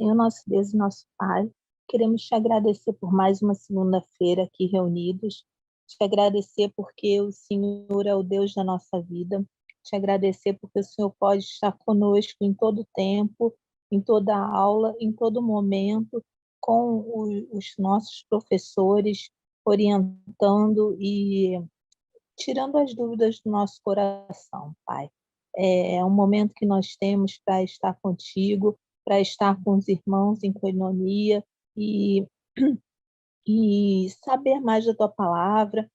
Senhor nosso Deus e nosso Pai, queremos te agradecer por mais uma segunda-feira aqui reunidos, te agradecer porque o Senhor é o Deus da nossa vida, te agradecer porque o Senhor pode estar conosco em todo tempo, em toda aula, em todo momento, com os nossos professores, orientando e tirando as dúvidas do nosso coração, Pai. É um momento que nós temos para estar contigo, para estar com os irmãos em coinonia e, e saber mais da tua palavra.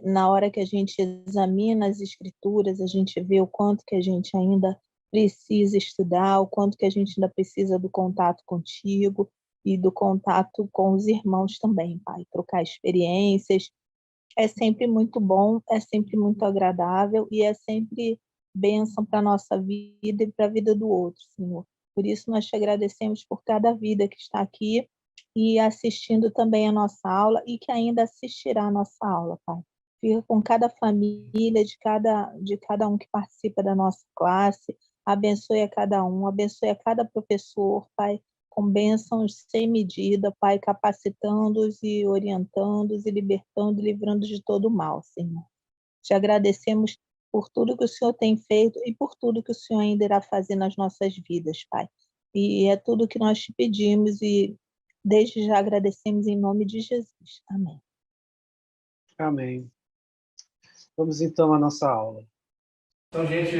Na hora que a gente examina as escrituras, a gente vê o quanto que a gente ainda precisa estudar, o quanto que a gente ainda precisa do contato contigo e do contato com os irmãos também, Pai. Trocar experiências, é sempre muito bom, é sempre muito agradável e é sempre bênção para a nossa vida e para a vida do outro, Senhor. Por isso nós te agradecemos por cada vida que está aqui e assistindo também a nossa aula e que ainda assistirá a nossa aula, Pai. Fica com cada família, de cada um que participa da nossa classe, abençoe a cada um, abençoe a cada professor, Pai, com bênçãos sem medida, Pai, capacitando-os e orientando-os e libertando e livrando de todo o mal, Senhor. Te agradecemos por tudo que o Senhor tem feito e por tudo que o Senhor ainda irá fazer nas nossas vidas, Pai. E é tudo que nós te pedimos e desde já agradecemos em nome de Jesus. Amém. Amém. Vamos então à nossa aula. Então, gente,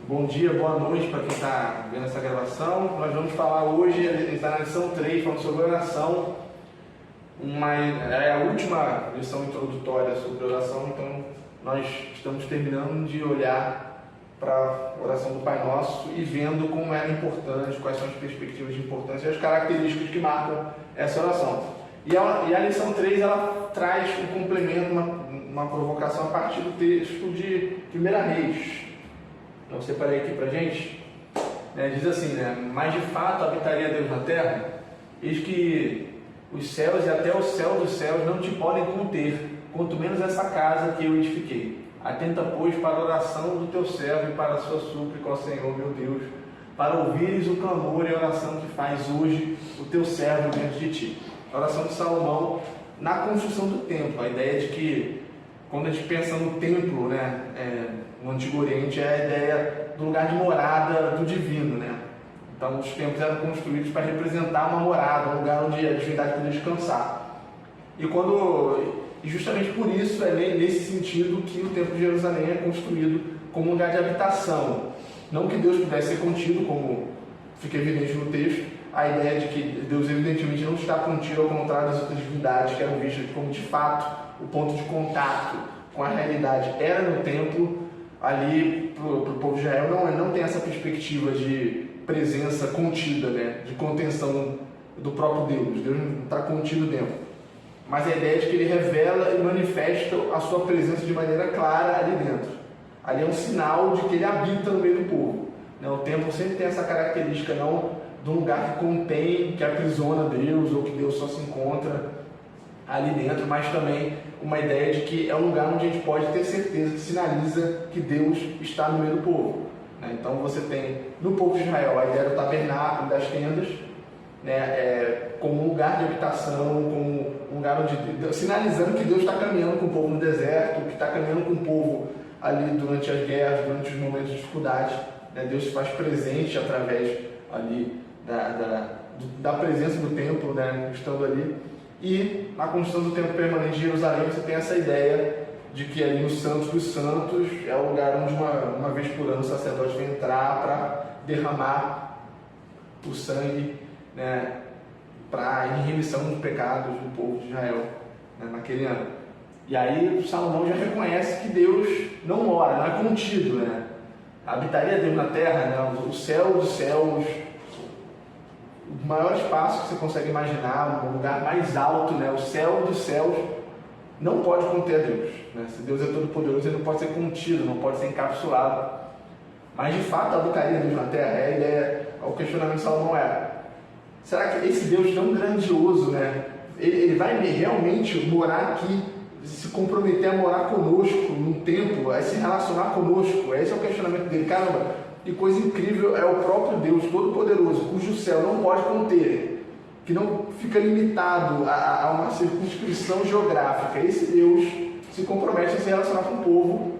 bom dia, boa noite para quem está vendo essa gravação. Nós vamos falar hoje, a gente está na lição 3, falando sobre oração. É a última lição introdutória sobre oração, então nós estamos terminando de olhar para a oração do Pai Nosso e vendo como ela é importante, quais são as perspectivas de importância e as características que marcam essa oração. E a lição 3, ela traz um complemento, uma provocação a partir do texto de 1 Reis. Então, eu separei aqui para a gente, diz assim, mas de fato habitaria Deus na terra, eis que os céus e até o céu dos céus não te podem conter, quanto menos essa casa que eu edifiquei. Atenta, pois, para a oração do teu servo e para a sua súplica ao Senhor, meu Deus, para ouvires o clamor e a oração que faz hoje o teu servo diante de ti. A oração de Salomão na construção do templo. A ideia de que, quando a gente pensa no templo, no Antigo Oriente, é a ideia do lugar de morada do divino, Então, os templos eram construídos para representar uma morada, um lugar onde a divindade podia descansar. E justamente por isso é nesse sentido que o Templo de Jerusalém é construído como um lugar de habitação. Não que Deus pudesse ser contido, como fica evidente no texto, a ideia de que Deus evidentemente não está contido, ao contrário das outras divindades que eram vistas como de fato o ponto de contato com a realidade era no templo. Ali para o povo de Israel não tem essa perspectiva de presença contida, de contenção do próprio Deus. Deus não está contido dentro. Mas a ideia é de que ele revela e manifesta a sua presença de maneira clara ali dentro. Ali é um sinal de que ele habita no meio do povo. O templo sempre tem essa característica, não de um lugar que contém, que aprisiona Deus, ou que Deus só se encontra ali dentro, mas também uma ideia de que é um lugar onde a gente pode ter certeza que sinaliza que Deus está no meio do povo. Então você tem no povo de Israel a ideia do tabernáculo, das tendas, como um lugar de habitação, como um lugar onde, sinalizando que Deus está caminhando com o povo no deserto, que está caminhando com o povo ali durante as guerras, durante os momentos de dificuldade. Deus se faz presente através ali da presença do templo, estando ali. E na construção do templo permanente de Jerusalém você tem essa ideia de que ali no Santos dos Santos é o lugar onde uma vez por ano o sacerdote vai entrar para derramar o sangue, em remissão dos pecados do povo de Israel, naquele ano. E aí o Salomão já reconhece que Deus não mora, não é contido, Habitaria Deus na terra, o céu dos céus, o maior espaço que você consegue imaginar, o lugar mais alto, o céu dos céus, não pode conter a Deus. Se Deus é todo poderoso, ele não pode ser contido, não pode ser encapsulado. Mas de fato habitaria Deus na terra? É a ideia, o questionamento de Salomão será que esse Deus tão grandioso, ele vai realmente morar aqui, se comprometer a morar conosco num templo, a se relacionar conosco? Esse é o questionamento dele. Caramba, e coisa incrível, é o próprio Deus Todo-Poderoso, cujo céu não pode conter, que não fica limitado a uma circunscrição geográfica. Esse Deus se compromete a se relacionar com o povo,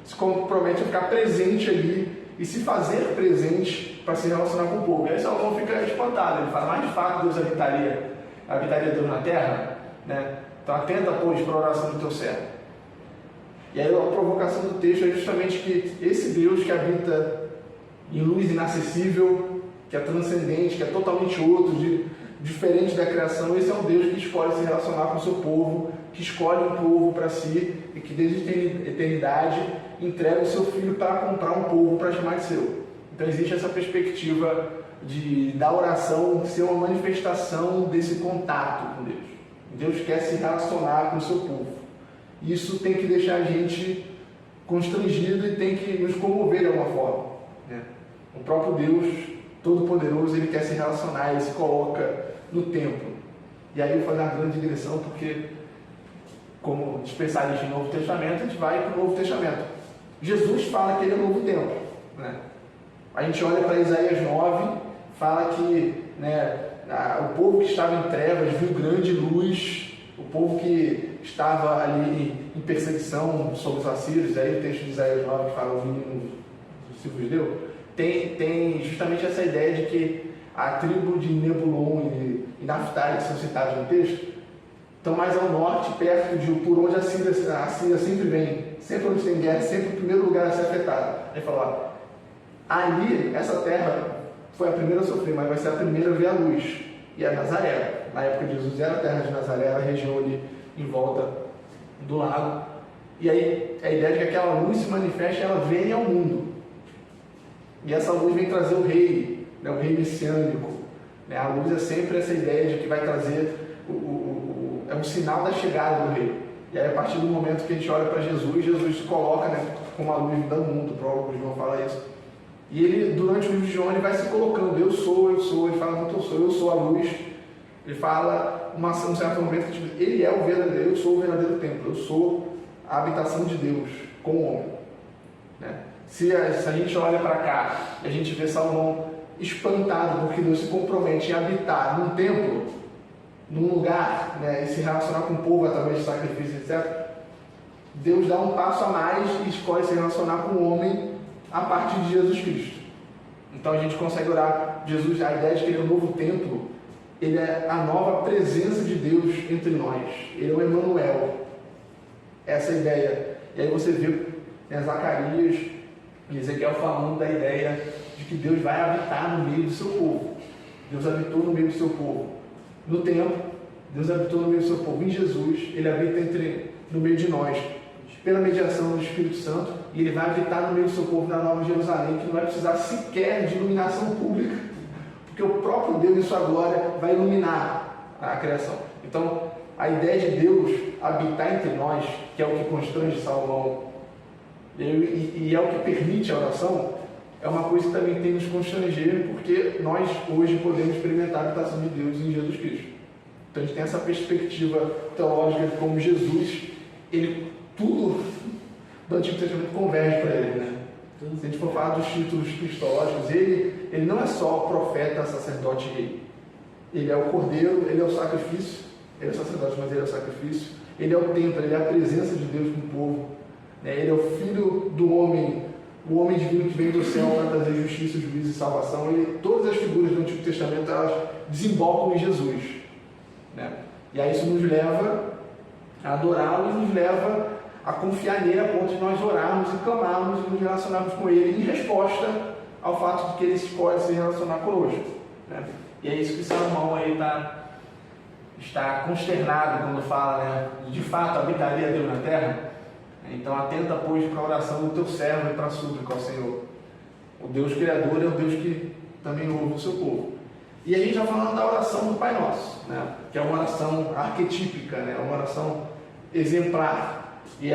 se compromete a ficar presente ali e se fazer presente para se relacionar com o povo. E aí Salomão fica espantado, ele fala, mas de fato Deus habitaria Deus na terra? Né? Então atenta, pois, para a oração do teu servo. E aí a provocação do texto é justamente que esse Deus que habita em luz inacessível, que é transcendente, que é totalmente outro, diferente da criação, esse é um Deus que escolhe se relacionar com o seu povo, que escolhe um povo para si e que desde a eternidade entrega o seu filho para comprar um povo para chamar de seu. Então existe essa perspectiva da oração ser uma manifestação desse contato com Deus. Deus quer se relacionar com o seu povo. Isso tem que deixar a gente constrangido e tem que nos comover de alguma forma, né? O próprio Deus Todo-Poderoso, ele quer se relacionar, ele se coloca no templo. E aí eu vou fazer uma grande digressão, porque como especialista em Novo Testamento, a gente vai para o Novo Testamento. Jesus fala que ele é o novo templo, né? A gente olha para Isaías 9, fala que, né, o povo que estava em trevas viu grande luz, o povo que estava ali em perseguição sobre os assírios, aí o texto de Isaías 9 que fala o vinho se vos deu, tem justamente essa ideia de que a tribo de Nebulon e Naftali, que são citados no texto, estão mais ao norte, perto de por onde a Síria sempre vem, sempre onde tem guerra, sempre o primeiro lugar a ser afetado. Ele falou, ali, essa terra foi a primeira a sofrer, mas vai ser a primeira a ver a luz. E é Nazaré. Na época de Jesus era a terra de Nazaré, a região ali em volta do lago. E aí a ideia de que aquela luz se manifeste, ela vem ao mundo. E essa luz vem trazer o rei, né, o rei messiânico. Né? A luz é sempre essa ideia de que vai trazer, é um sinal da chegada do rei. E aí a partir do momento que a gente olha para Jesus, Jesus se coloca, né, como a luz do mundo, o próprio João fala isso. E ele, durante o livro de João, ele vai se colocando, eu sou, ele fala muito eu sou a luz. Ele fala, um certo momento, que ele é o verdadeiro, eu sou o verdadeiro templo, eu sou a habitação de Deus com o homem. Né? Se a gente olha para cá, a gente vê Salomão espantado, porque Deus se compromete em habitar num templo, num lugar, né, e se relacionar com o povo através de sacrifícios, etc. Deus dá um passo a mais e escolhe se relacionar com o homem a partir de Jesus Cristo. Então a gente consegue orar Jesus, a ideia de que ele é o novo templo, ele é a nova presença de Deus entre nós, ele é o Emmanuel, essa é a ideia. E aí você vê, né, Zacarias e Ezequiel falando da ideia de que Deus vai habitar no meio do seu povo. Deus habitou no meio do seu povo no templo, Deus habitou no meio do seu povo em Jesus, ele habita no meio de nós pela mediação do Espírito Santo, e ele vai habitar no meio do seu povo na Nova Jerusalém, que não vai precisar sequer de iluminação pública, porque o próprio Deus em sua glória vai iluminar a criação. Então, a ideia de Deus habitar entre nós, que é o que constrange Salomão, e é o que permite a oração, é uma coisa que também tem nos constranger, porque nós hoje podemos experimentar a habitação de Deus em Jesus Cristo. Então a gente tem essa perspectiva teológica de como Jesus, tudo do Antigo Testamento converge para ele, né? Se a gente for falar dos títulos cristológicos, ele não é só profeta, sacerdote e rei. Ele é o cordeiro, ele é o sacrifício, ele é o sacerdote, mas ele é o sacrifício, ele é o templo, ele é a presença de Deus com o povo, né? Ele é o filho do homem, o homem divino que vem do céu para trazer justiça, juízo e salvação. Todas as figuras do Antigo Testamento, elas desembocam em Jesus, né? E aí isso nos leva a adorá-lo e nos leva a confiar nele a ponto de nós orarmos e clamarmos e nos relacionarmos com ele em resposta ao fato de que ele escolhe se relacionar conosco, né? E é isso que Salomão aí está consternado quando fala, né, de fato habitaria Deus na terra. Então atenta, pois, para a oração do teu servo e para a súplica ao Senhor. O Deus Criador é o Deus que também ouve o seu povo. E a gente está falando da oração do Pai Nosso, né, que é uma oração arquetípica, né, uma oração exemplar. E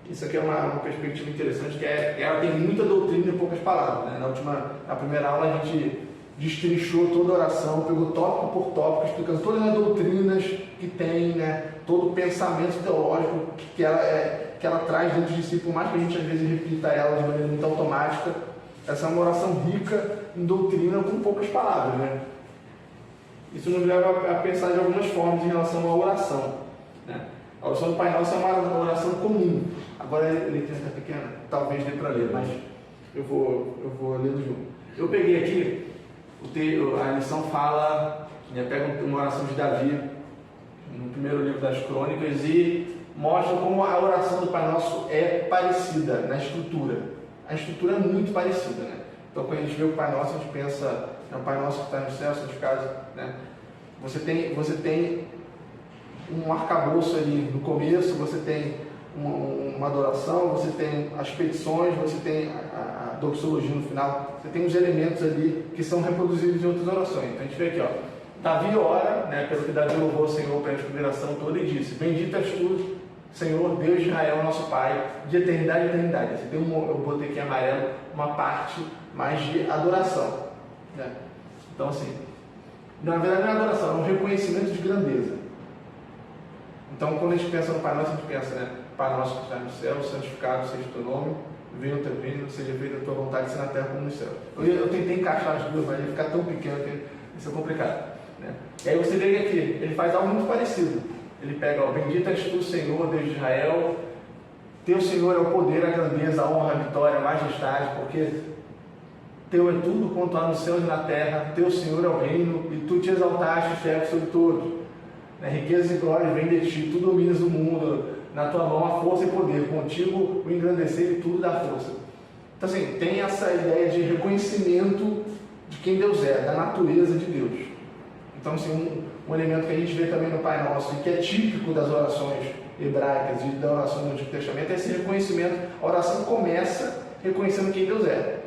isso aqui é uma perspectiva interessante, que ela tem muita doutrina em poucas palavras, né? Na primeira aula a gente destrinchou toda a oração, pegou tópico por tópico, explicando todas as doutrinas que tem, né? Todo o pensamento teológico que ela traz dentro de si, por mais que a gente às vezes repita ela de maneira muito automática, essa é uma oração rica em doutrina com poucas palavras, né? Isso nos leva a pensar de algumas formas em relação à oração, né? A oração do Pai Nosso é uma oração comum. Agora a letra está pequena, talvez dê para ler, mas eu vou lendo junto. Eu peguei aqui, a lição fala, pega uma oração de Davi, no primeiro livro das Crônicas, e mostra como a oração do Pai Nosso é parecida na estrutura. A estrutura é muito parecida, né? Então, quando a gente vê o Pai Nosso, a gente pensa no Pai Nosso que está no céu, santificado, né? Você tem um arcabouço ali no começo, você tem uma adoração, você tem as petições, você tem a doxologia no final, você tem os elementos ali que são reproduzidos em outras orações. Então, a gente vê aqui, ó, Davi ora, né, pelo que Davi louvou o Senhor pela consideração toda e disse: Bendito és tu, Senhor, Deus de Israel, nosso Pai, de eternidade a eternidade. Você tem eu botei aqui em amarelo uma parte mais de adoração, né? Então, assim, na verdade não é adoração, é um reconhecimento de grandeza. Então, quando a gente pensa no Pai Nosso, a gente pensa, né? Pai Nosso que está no céu, santificado seja o teu nome, venha o teu reino, seja feita a tua vontade, assim na terra como no céu. Eu tentei encaixar as duas, mas ia ficar tão pequeno que isso é complicado, né? E aí você vê aqui, ele faz algo muito parecido. Ele pega, ó, bendito és tu, Senhor, Deus de Israel, teu Senhor é o poder, a grandeza, a honra, a vitória, a majestade, porque teu é tudo quanto há no céu e na terra, teu Senhor é o reino, e tu te exaltaste, chefe sobre todos. Riquezas e glórias vêm de ti, tu dominas o mundo, na tua mão a força e poder, contigo o engrandecer e tudo dá força. Então, assim, tem essa ideia de reconhecimento de quem Deus é, da natureza de Deus. Então, assim, um elemento que a gente vê também no Pai Nosso, e que é típico das orações hebraicas e da oração do Antigo Testamento, é esse reconhecimento. A oração começa reconhecendo quem Deus é.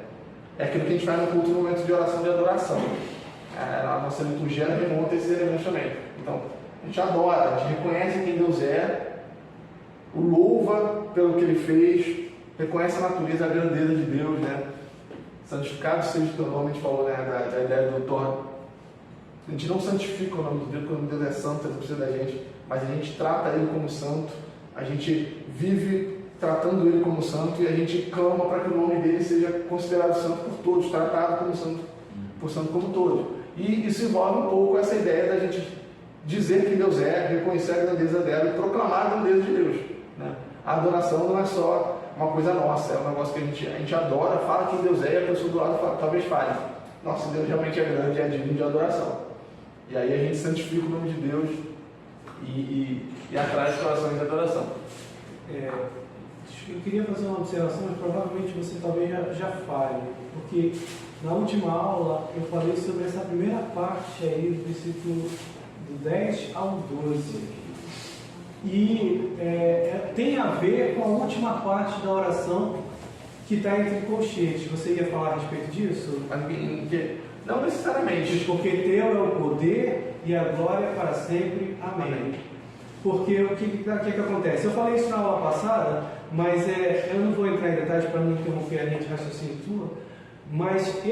É aquilo que a gente faz no culto no momento de oração de adoração. A nossa liturgia remonta esses elementos também. Então, a gente adora, a gente reconhece quem Deus é, o louva pelo que Ele fez, reconhece a natureza, a grandeza de Deus, né? Santificado seja o teu nome, a gente falou, né, da ideia do torno. A gente não santifica o nome de Deus, porque o nome de Deus é santo, ele precisa da gente, mas a gente trata Ele como santo, a gente vive tratando Ele como santo e a gente clama para que o nome dele seja considerado santo por todos, tratado como santo, por santo como todos. E isso envolve um pouco essa ideia da gente dizer quem Deus é, reconhecer a grandeza dela e proclamar a grandeza de Deus, né? A adoração não é só uma coisa nossa, é um negócio que a gente adora, fala quem Deus é e a pessoa do lado fala, talvez fale: nossa, Deus realmente é grande, é digno de adoração. E aí a gente santifica o nome de Deus e atrás de orações de adoração. Eu queria fazer uma observação, mas provavelmente você talvez já fale, porque na última aula eu falei sobre essa primeira parte aí do versículo do 10 ao 12. E tem a ver com a última parte da oração que está entre colchetes. Você ia falar a respeito disso? Não necessariamente. Porque teu é o poder e a glória para sempre. Amém. Porque o que acontece? Eu falei isso na aula passada, mas eu não vou entrar em detalhes para não interromper a linha de raciocínio tua, mas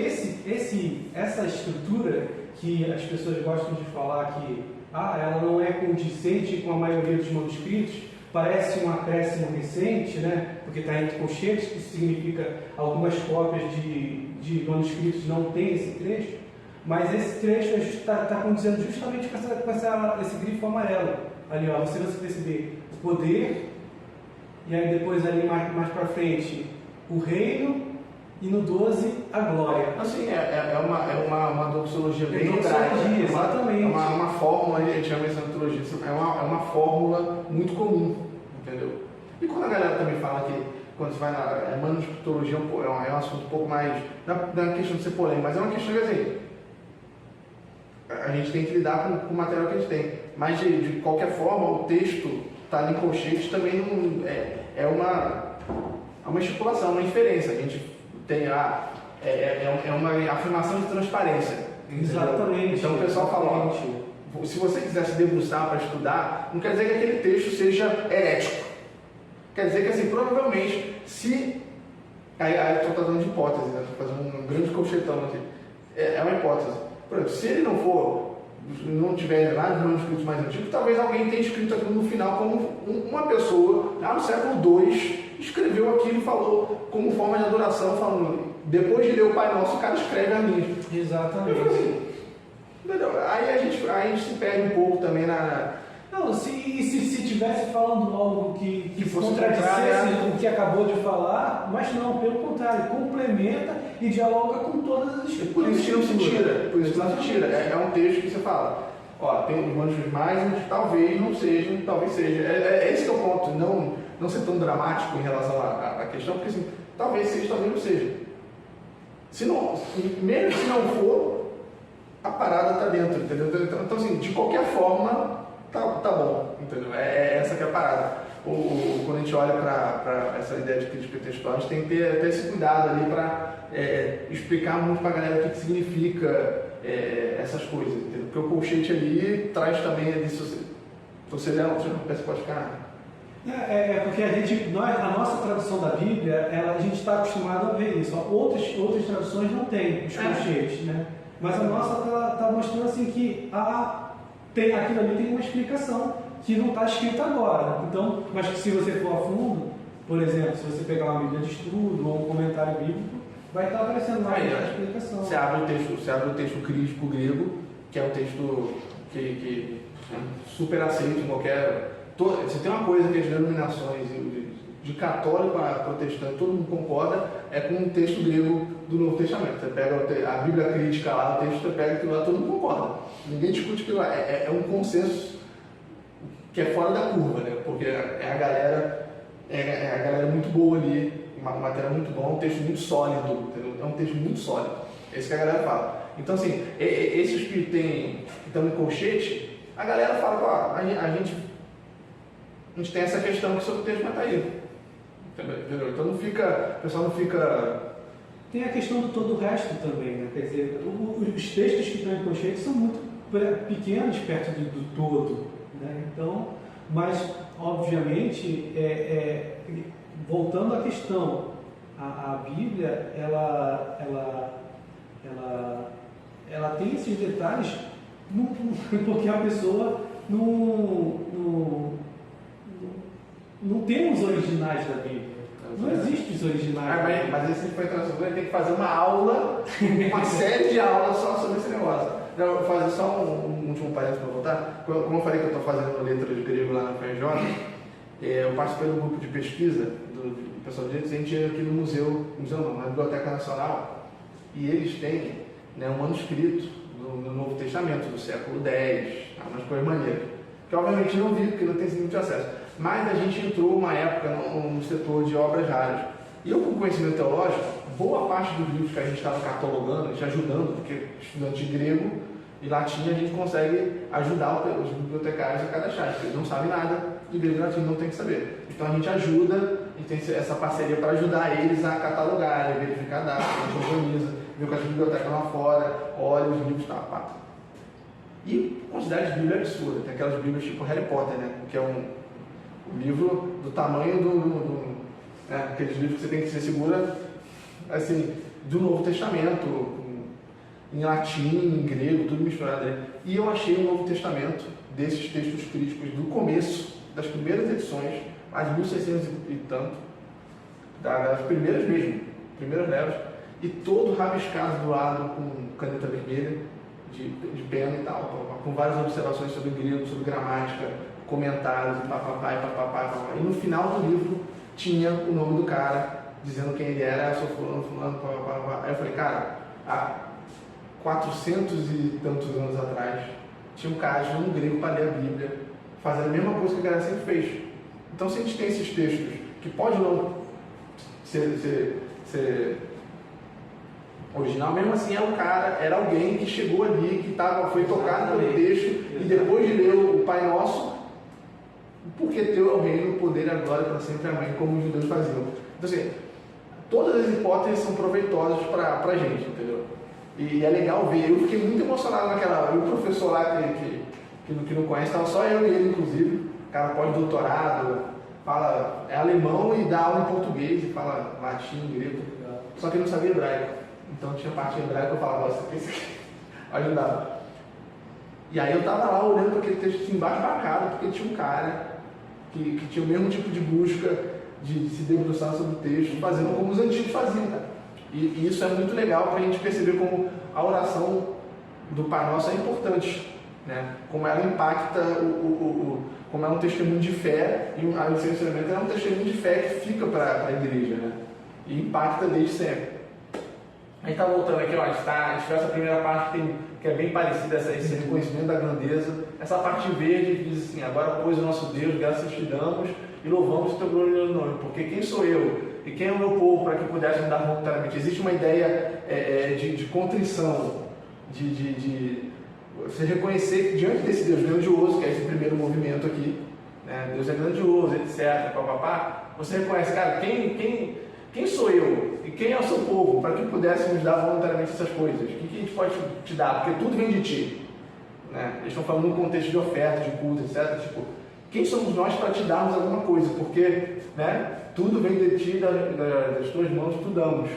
essa estrutura que as pessoas gostam de falar que ela não é condizente com a maioria dos manuscritos, parece um acréscimo recente, né? Porque está entre colchetes, que significa algumas cópias de manuscritos não tem esse trecho, mas esse trecho está condizendo justamente com esse grifo amarelo. Ali, ó, você vai perceber o poder, e aí depois ali mais para frente o reino, e no 12 a glória. Assim, é uma doxologia bem doxologia, exatamente. Uma fórmula, a gente chama essa doxologia, é uma fórmula muito comum, entendeu? E quando a galera também fala que quando você vai na manuscritologia é um assunto um pouco mais, não é questão de ser polêmico, mas é uma questão de assim, a gente tem que lidar com o material que a gente tem, mas de qualquer forma o texto está ali em colchetes também não, é uma estipulação, uma inferência. A gente tem uma afirmação de transparência. Exatamente. Então o pessoal fala, se você quiser se debruçar para estudar, não quer dizer que aquele texto seja herético. Quer dizer que, assim, provavelmente, se... Aí eu estou dando de hipótese, né? Estou fazendo um grande colchetão aqui. É uma hipótese. Por exemplo, se ele não tiver nada de manuscritos mais antigos, talvez alguém tenha escrito aquilo no final como uma pessoa, lá no século II, escreveu aquilo e falou como forma de adoração, falando, depois de ler o Pai Nosso, o cara escreve Amém. Exatamente. Eu falei assim, entendeu? Aí a gente se perde um pouco também na... Não, se tivesse falando algo que fosse contradissesse o que acabou de falar, mas não, pelo contrário, complementa e dialoga com todas as escrituras. Por isso que não se tira, por isso que não se tira. É um texto que você fala, ó, tem uns anjos mais, talvez não sejam, talvez seja. Esse que é o ponto, não ser tão dramático em relação à questão, porque assim, talvez seja, talvez não seja. Se não, mesmo se não for, a parada está dentro, entendeu? Então assim, de qualquer forma, tá bom, entendeu? Essa que é a parada. Quando a gente olha para essa ideia de crítica textual, a gente tem que ter até esse cuidado ali para explicar muito para a galera o que significa essas coisas, entendeu? Porque o colchete ali traz também isso. Se você der uma peça, pode ficar. Porque a nossa tradução da Bíblia, a gente está acostumado a ver isso. Outras traduções não têm os colchetes, né? Mas a nossa está mostrando assim que aquilo ali tem uma explicação que não está escrita agora. Então, mas que se você for a fundo, por exemplo, se você pegar uma Bíblia de estudo ou um comentário bíblico, vai estar aparecendo lá a explicação. Você abre o texto crítico grego, que é um texto que super aceito em qualquer... Você tem uma coisa que as denominações de católico a protestante, todo mundo concorda, é com o texto grego do Novo Testamento. Você pega a Bíblia crítica lá, o texto, você pega aquilo lá, todo mundo concorda. Ninguém discute aquilo lá. É um consenso que é fora da curva, né? Porque a galera muito boa ali, uma matéria muito boa, um texto muito sólido, entendeu? É um texto muito sólido. É isso que a galera fala. Então, assim, esses que estão em colchete, a galera fala, a gente tem essa questão que sobre o texto, mas tá aí. Entendeu? Então o pessoal não fica... Tem a questão do todo o resto também, né? Quer dizer, os textos que estão em colchete são muito pequenos perto do todo, né? Então, mas, obviamente, voltando à questão, a Bíblia, ela tem esses detalhes porque a pessoa não tem os originais da Bíblia. Não existem os originais. Mas esse foi transformado, tem que fazer uma aula, uma série de aulas só sobre esse negócio. Eu vou fazer só um último parênteses para voltar. Como eu falei que eu estou fazendo letra de grego lá na FRJ, eu participei do grupo de pesquisa do pessoal de direitos, a gente ia aqui no na Biblioteca Nacional, e eles têm, né, um manuscrito do Novo Testamento, do século X, umas coisas maneiras, que obviamente não vi, porque não tem muito acesso. Mas a gente entrou uma época no setor de obras raras. E eu, com conhecimento teológico, boa parte dos livros que a gente estava catalogando, a gente ajudando, porque estudante de grego e latim, a gente consegue ajudar os bibliotecários a cadastrar, porque eles não sabem nada de grego e latim, não tem que saber. Então a gente ajuda, e tem essa parceria para ajudar eles a catalogar, a verificar dados, a gente organiza, vê com as bibliotecas lá fora, olha os livros, tá. E quantidade de Bíblia absurda, tem aquelas Bíblias tipo Harry Potter, né? Que é um livro do tamanho aqueles livros que você segura, assim, do Novo Testamento, em latim, em grego, tudo misturado ali. E eu achei o Novo Testamento, desses textos críticos do começo, das primeiras edições, as 1600 e tanto, das primeiras mesmo, primeiras levas, e todo rabiscado do lado com caneta vermelha, de pena e tal, com várias observações sobre grego, sobre gramática, comentários, papapá. E no final do livro tinha o nome do cara, dizendo quem ele era, sou fulano, papapá. Aí eu falei, cara, há 400 e tantos anos atrás, tinha um cara estudando grego para ler a Bíblia, fazendo a mesma coisa que a galera sempre fez. Então, se a gente tem esses textos, que pode não ser original, mesmo assim era alguém que chegou ali, que foi tocado pelo texto, e depois de ler o Pai Nosso, porque teu é o reino, o poder e a glória para sempre, amém, como os judeus faziam. Então, assim, todas as hipóteses são proveitosas para a gente, entendeu? E é legal ver. Eu fiquei muito emocionado naquela hora. E o professor lá que não conhece, estava só eu e ele, inclusive, cara pós-doutorado, é alemão e dá aula em português, e fala latim, grego, só que ele não sabia hebraico. Então tinha parte hebraica, eu falava, você pensa que ajudava. E aí eu estava lá olhando para aquele texto assim, embasbacado, porque tinha um cara que tinha o mesmo tipo de busca de se debruçar sobre o texto, fazendo como os antigos faziam, cara. E isso é muito legal para a gente perceber como a oração do Pai Nosso é importante, né? Como ela impacta, como é um testemunho de fé, e a lição de ensinamento é um testemunho de fé que fica para a igreja, né? E impacta desde sempre. A gente está voltando aqui, ó, a gente fez essa primeira parte que é bem parecida, esse reconhecimento da grandeza. Essa parte verde diz assim: agora, pois, o nosso Deus, graças te damos e louvamos o teu glorioso nome, porque quem sou eu e quem é o meu povo para que pudéssemos dar voluntariamente? Existe uma ideia de contrição, de você reconhecer que diante desse Deus grandioso, que é esse primeiro movimento aqui, né? Deus é grandioso, etc, papapá, você reconhece, cara, quem sou eu e quem é o seu povo para que pudéssemos dar voluntariamente essas coisas? O que a gente pode te dar? Porque tudo vem de ti, né? Eles estão falando num contexto de oferta, de culto, etc. Tipo, quem somos nós para te darmos alguma coisa? Porque, né, tudo vem de ti, das tuas mãos, tu damos.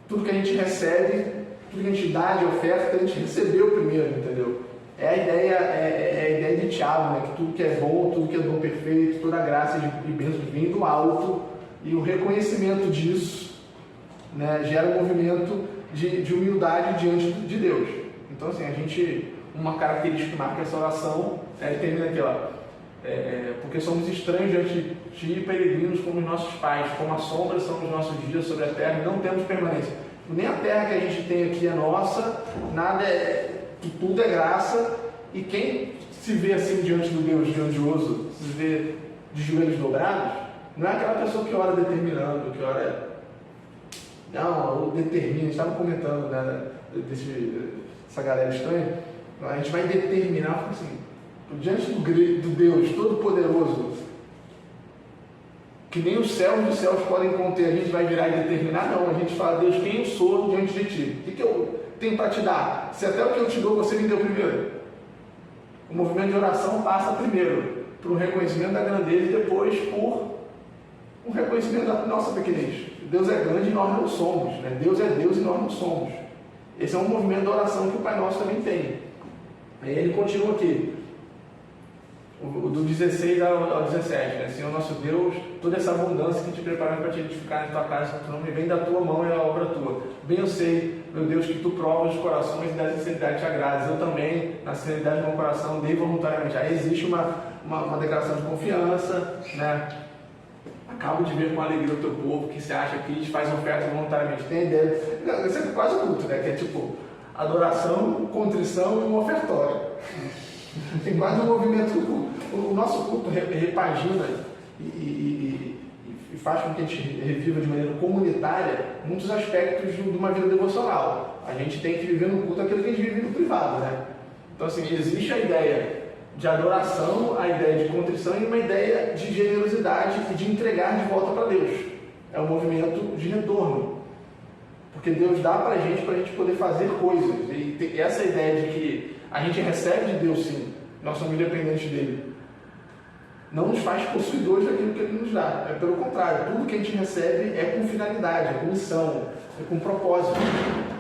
Tudo que a gente recebe, tudo que a gente dá de oferta, a gente recebeu primeiro, entendeu? É a ideia de Tiago, né? Que tudo que é bom, tudo que é bom perfeito, toda graça e bênção vem do alto, e o reconhecimento disso, né, gera um movimento de humildade diante de Deus. Então, assim, uma característica que marca essa oração, termina aqui, ó, porque somos estranhos diante de ti, peregrinos como os nossos pais, como a sombra são os nossos dias sobre a terra, e não temos permanência. Nem a terra que a gente tem aqui é nossa, tudo é graça, e quem se vê assim diante do Deus grandioso, se vê de joelhos dobrados, não é aquela pessoa que ora determinando, que ora... Não, eu determino, a gente estava comentando, né, dessa galera estranha, a gente vai determinar, assim, diante do Deus Todo-Poderoso, que nem os céus dos céus podem conter, a gente vai virar e determinar? Não, a gente fala: Deus, quem eu sou diante de ti? O que eu tenho para te dar? Se até o que eu te dou você me deu primeiro. O movimento de oração passa primeiro por um reconhecimento da grandeza e depois por um reconhecimento da nossa pequenez. Deus é grande e nós não somos, né? Deus é Deus e nós não somos. Esse é um movimento de oração que o Pai Nosso também tem. Aí ele continua aqui, do 16 ao 17, né? Senhor nosso Deus, toda essa abundância que te prepararam para te edificar em tua casa, tu não me vem da tua mão e a obra tua. Bem eu sei, meu Deus, que tu provas os corações e da sinceridade te agradas. Eu também, na sinceridade do meu coração, dei voluntariamente. Aí existe uma declaração de confiança, né? Acabo de ver com alegria o teu povo que se acha que te faz oferta voluntariamente. Tem a ideia? Não, isso é quase o culto, né? Que é tipo adoração, contrição e um ofertório. Tem quase um movimento do culto. O nosso culto repagina e faz com que a gente reviva de maneira comunitária muitos aspectos de uma vida devocional. A gente tem que viver no culto aquilo que a gente vive no privado, né? Então, assim, existe a ideia de adoração, a ideia de contrição e uma ideia de generosidade e de entregar de volta para Deus. É um movimento de retorno. Porque Deus dá para a gente poder fazer coisas. E essa ideia de que a gente recebe de Deus, sim, nós somos independentes dele, não nos faz possuidores daquilo que ele nos dá. É pelo contrário, tudo que a gente recebe é com finalidade, é com missão, é com propósito.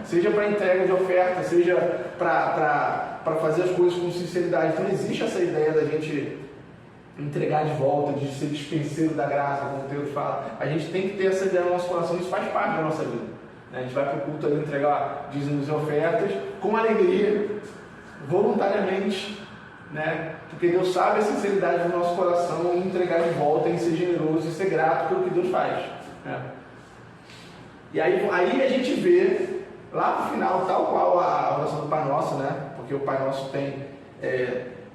Seja para entrega de oferta, seja para fazer as coisas com sinceridade. Então existe essa ideia da gente entregar de volta, de ser dispenseiro da graça, como o Deus fala. A gente tem que ter essa ideia no nosso coração, isso faz parte da nossa vida. A gente vai para o culto ali entregar dízimos e ofertas com alegria, voluntariamente, né? Porque Deus sabe a sinceridade do nosso coração em entregar de volta, em ser generoso e ser grato pelo que Deus faz, né? E aí a gente vê lá no final, tal qual a oração do Pai Nosso, né? Porque o Pai Nosso tem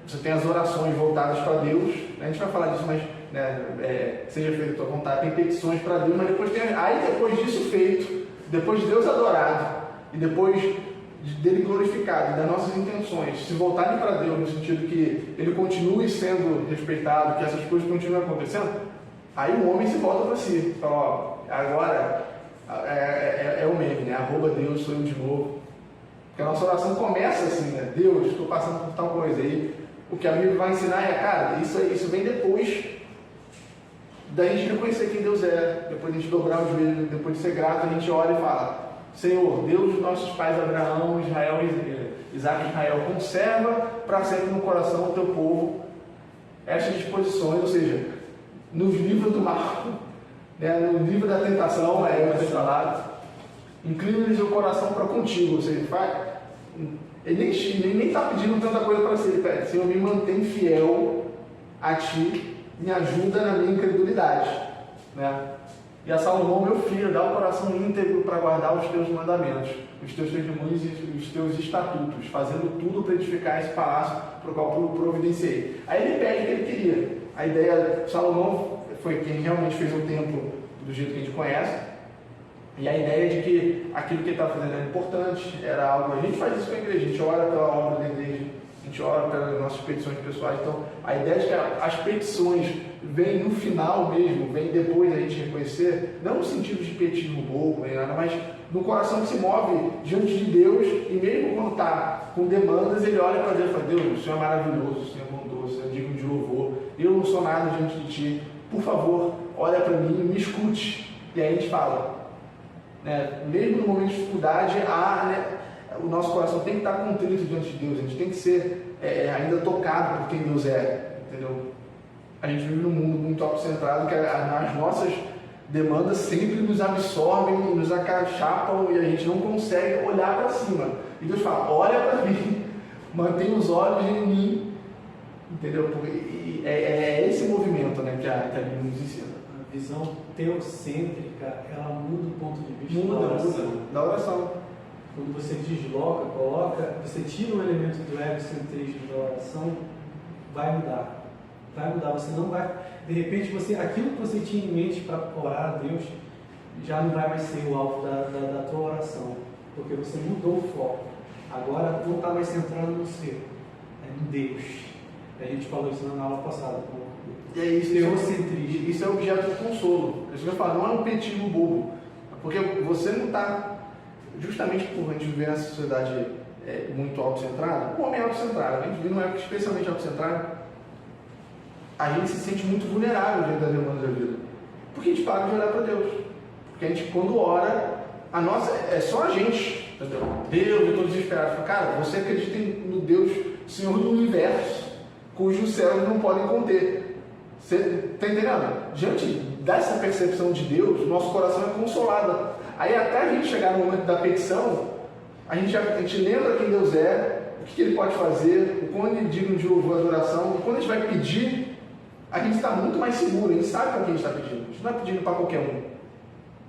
você tem as orações voltadas para Deus, né? A gente vai falar disso, mas né, seja feita a tua vontade, tem petições para Deus, mas depois disso feito, depois de Deus adorado e depois dele glorificado, das nossas intenções se voltarem para Deus, no sentido que ele continue sendo respeitado, que essas coisas continuem acontecendo, aí o homem se volta para si, fala: ó, agora é o meme, né? @Deus, sou eu de novo. Porque a nossa oração começa assim, né? Deus, estou passando por tal coisa. E o que a Bíblia vai ensinar é, cara, isso vem depois da gente reconhecer quem Deus é, depois de a gente dobrar o joelho, depois de ser grato, a gente olha e fala: Senhor, Deus dos nossos pais Abraão, Israel, Isaac e Israel, conserva para sempre no coração do teu povo estas disposições, ou seja, nos livros do mal, né, no livro da tentação, eu tenho falado, Inclina-lhes o coração para contigo. Ou seja, ele nem está pedindo tanta coisa para si. Ele pede: Senhor, me mantém fiel a ti, me ajuda na minha incredulidade. Né? E a Salomão, meu filho, dá o coração íntegro para guardar os teus mandamentos, os teus testemunhos e os teus estatutos, fazendo tudo para edificar esse palácio para o qual providenciei. Aí ele pede o que ele queria. A ideia, Salomão foi quem realmente fez o templo do jeito que a gente conhece, e a ideia de que aquilo que ele estava fazendo era importante, era algo. A gente faz isso com a igreja, a gente ora pela obra da igreja, a gente ora pelas nossas petições pessoais. Então, a ideia de que as petições vêm no final mesmo, vêm depois da gente reconhecer, não no sentido de petismo bobo, nem nada, mas no coração que se move diante de Deus, e mesmo quando está com demandas, ele olha para Deus e fala: Deus, o Senhor é maravilhoso, o Senhor é bondoso, o Senhor é digno de louvor, eu não sou nada diante de Ti, por favor, olha para mim e me escute. E aí a gente fala, né, mesmo no momento de dificuldade, o nosso coração tem que estar contrito diante de Deus, a gente tem que ser ainda tocado por quem Deus é, entendeu? A gente vive num mundo muito autocentrado, que as nossas demandas sempre nos absorvem e nos acachapam, e a gente não consegue olhar para cima. E Deus fala: olha para mim, mantém os olhos em mim, entendeu? É esse movimento, né, que a Bíblia nos ensina. A visão teocêntrica, ela muda o ponto de vista da oração. Quando você desloca, você tira um elemento do egocentrismo da oração, vai mudar. Você não vai, de repente, aquilo que você tinha em mente para orar a Deus, já não vai mais ser o alvo da tua oração, porque você mudou o foco. Agora não está mais centrado no seu, é em Deus. A gente falou isso na aula passada. E é isso, isso é objeto de consolo. Isso que eu falo, não é um petismo bobo, porque você não está, justamente por a gente viver nessa sociedade muito autocentrada, o homem é autocentrado, a gente vive numa época especialmente autocentrada, a gente se sente muito vulnerável diante das demandas da vida, porque a gente para de olhar para Deus, porque a gente, quando ora, a nossa é só a gente, entendeu? Deus, eu estou desesperado. Cara, você acredita no Deus, Senhor do Universo, cujos céus não podem conter. Você está entendendo? Diante dessa percepção de Deus, nosso coração é consolado. Aí até a gente chegar no momento da petição, a gente lembra quem Deus é, o que Ele pode fazer, o quão Ele é digno de louvor e adoração. E quando a gente vai pedir, a gente está muito mais seguro, a gente sabe para quem a gente está pedindo. A gente não é pedindo para qualquer um.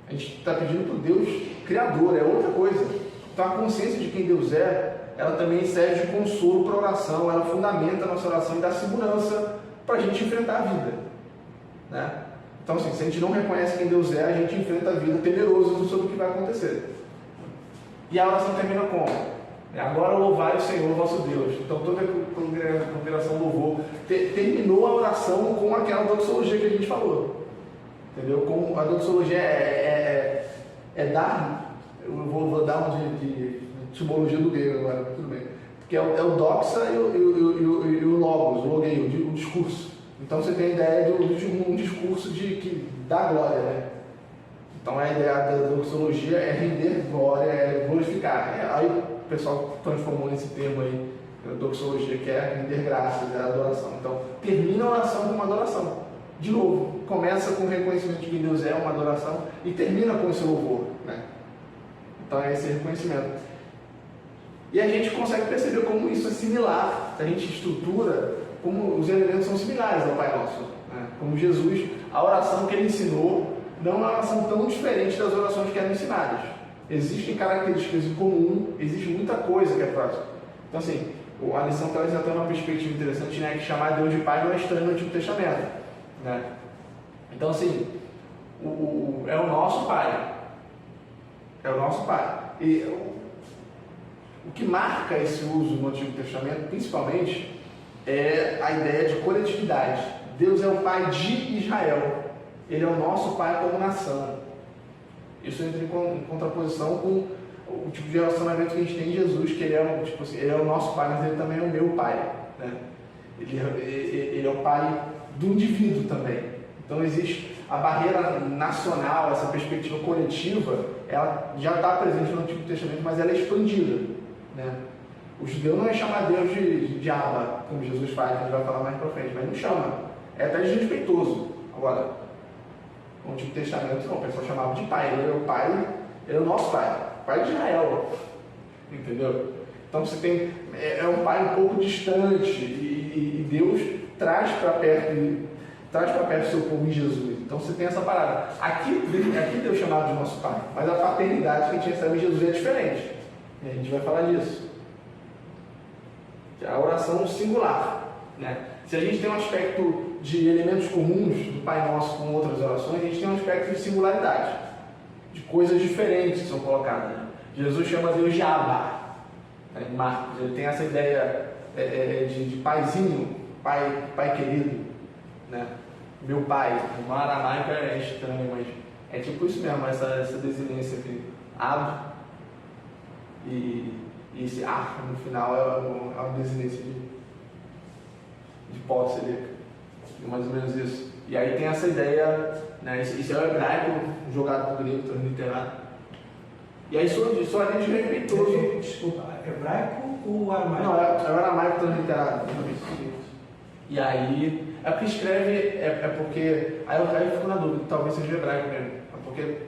A gente está pedindo para o Deus Criador, é outra coisa. Então a consciência de quem Deus é, ela também serve de consolo para a oração, ela fundamenta a nossa oração e dá segurança para a gente enfrentar a vida, né? Então, assim, se a gente não reconhece quem Deus é, a gente enfrenta a vida temeroso sobre o que vai acontecer. E a oração termina como? Agora louvai o Senhor vosso Deus. Então, toda a congregação louvou. Terminou a oração com aquela doxologia que a gente falou, entendeu? Com a doxologia é dar. Eu vou dar uma de etimologia do grego agora, tudo bem. Que é o doxa e o logos, o logueio, o discurso. Então você tem a ideia de um discurso que dá glória, né? Então a ideia da doxologia é render glória, é glorificar. Aí o pessoal transformou nesse termo aí, doxologia, que é render graças, é adoração. Então termina a oração com uma adoração. De novo, começa com o reconhecimento de que Deus é uma adoração e termina com esse louvor, né? Então é esse reconhecimento. E a gente consegue perceber como isso é similar, a gente estrutura, como os elementos são similares ao Pai Nosso, né? Como Jesus, a oração que Ele ensinou não é uma oração tão diferente das orações que eram ensinadas. Existem características em comum, existe muita coisa que é próxima. Então assim, a lição traz até uma perspectiva interessante, né? Que chamar Deus de Pai não é estranho no Antigo Testamento, né? Então assim, é o nosso Pai. É o nosso Pai. E o que marca esse uso no Antigo Testamento, principalmente, é a ideia de coletividade. Deus é o Pai de Israel. Ele é o nosso Pai como nação. Isso entra em contraposição com o tipo de relacionamento que a gente tem em Jesus, que ele é, tipo assim, ele é o nosso Pai, mas ele também é o meu Pai, né? Ele é o Pai do indivíduo também. Então existe a barreira nacional, essa perspectiva coletiva, ela já está presente no Antigo Testamento, mas ela é expandida, né? O judeu não é chamar Deus de Abba, como Jesus faz, a gente vai falar mais para frente, mas não chama. É até desrespeitoso. Agora, no Antigo Testamento, não, o pessoal chamava de Pai. Ele é o Pai Ele é o nosso pai, pai de Israel, entendeu? Então você tem, é um pai um pouco distante e Deus traz para perto o seu povo em Jesus. Então você tem essa parada. Aqui Deus é chamado de nosso pai, mas a paternidade que a gente recebe em Jesus é diferente. E a gente vai falar disso. A oração singular, né? Se a gente tem um aspecto de elementos comuns do Pai Nosso com outras orações, a gente tem um aspecto de singularidade, de coisas diferentes que são colocadas. Né? Jesus chama Deus de Abba, né? Marcos, ele tem essa ideia de paizinho, pai querido, né? Meu pai. No aramaico é estranho, mas é tipo isso mesmo, essa desinência entre Ab e esse ar no final é uma desinência de posse ali, mais ou menos isso. E aí tem essa ideia, né? Isso é o hebraico jogado para o grego, transliterado. E aí só a gente respeitoso. Desculpa, hebraico ou aramaico? Não, é o aramaico transliterado. E aí, é porque escreve, porque. Aí eu fico na dúvida, talvez seja hebraico mesmo. Porque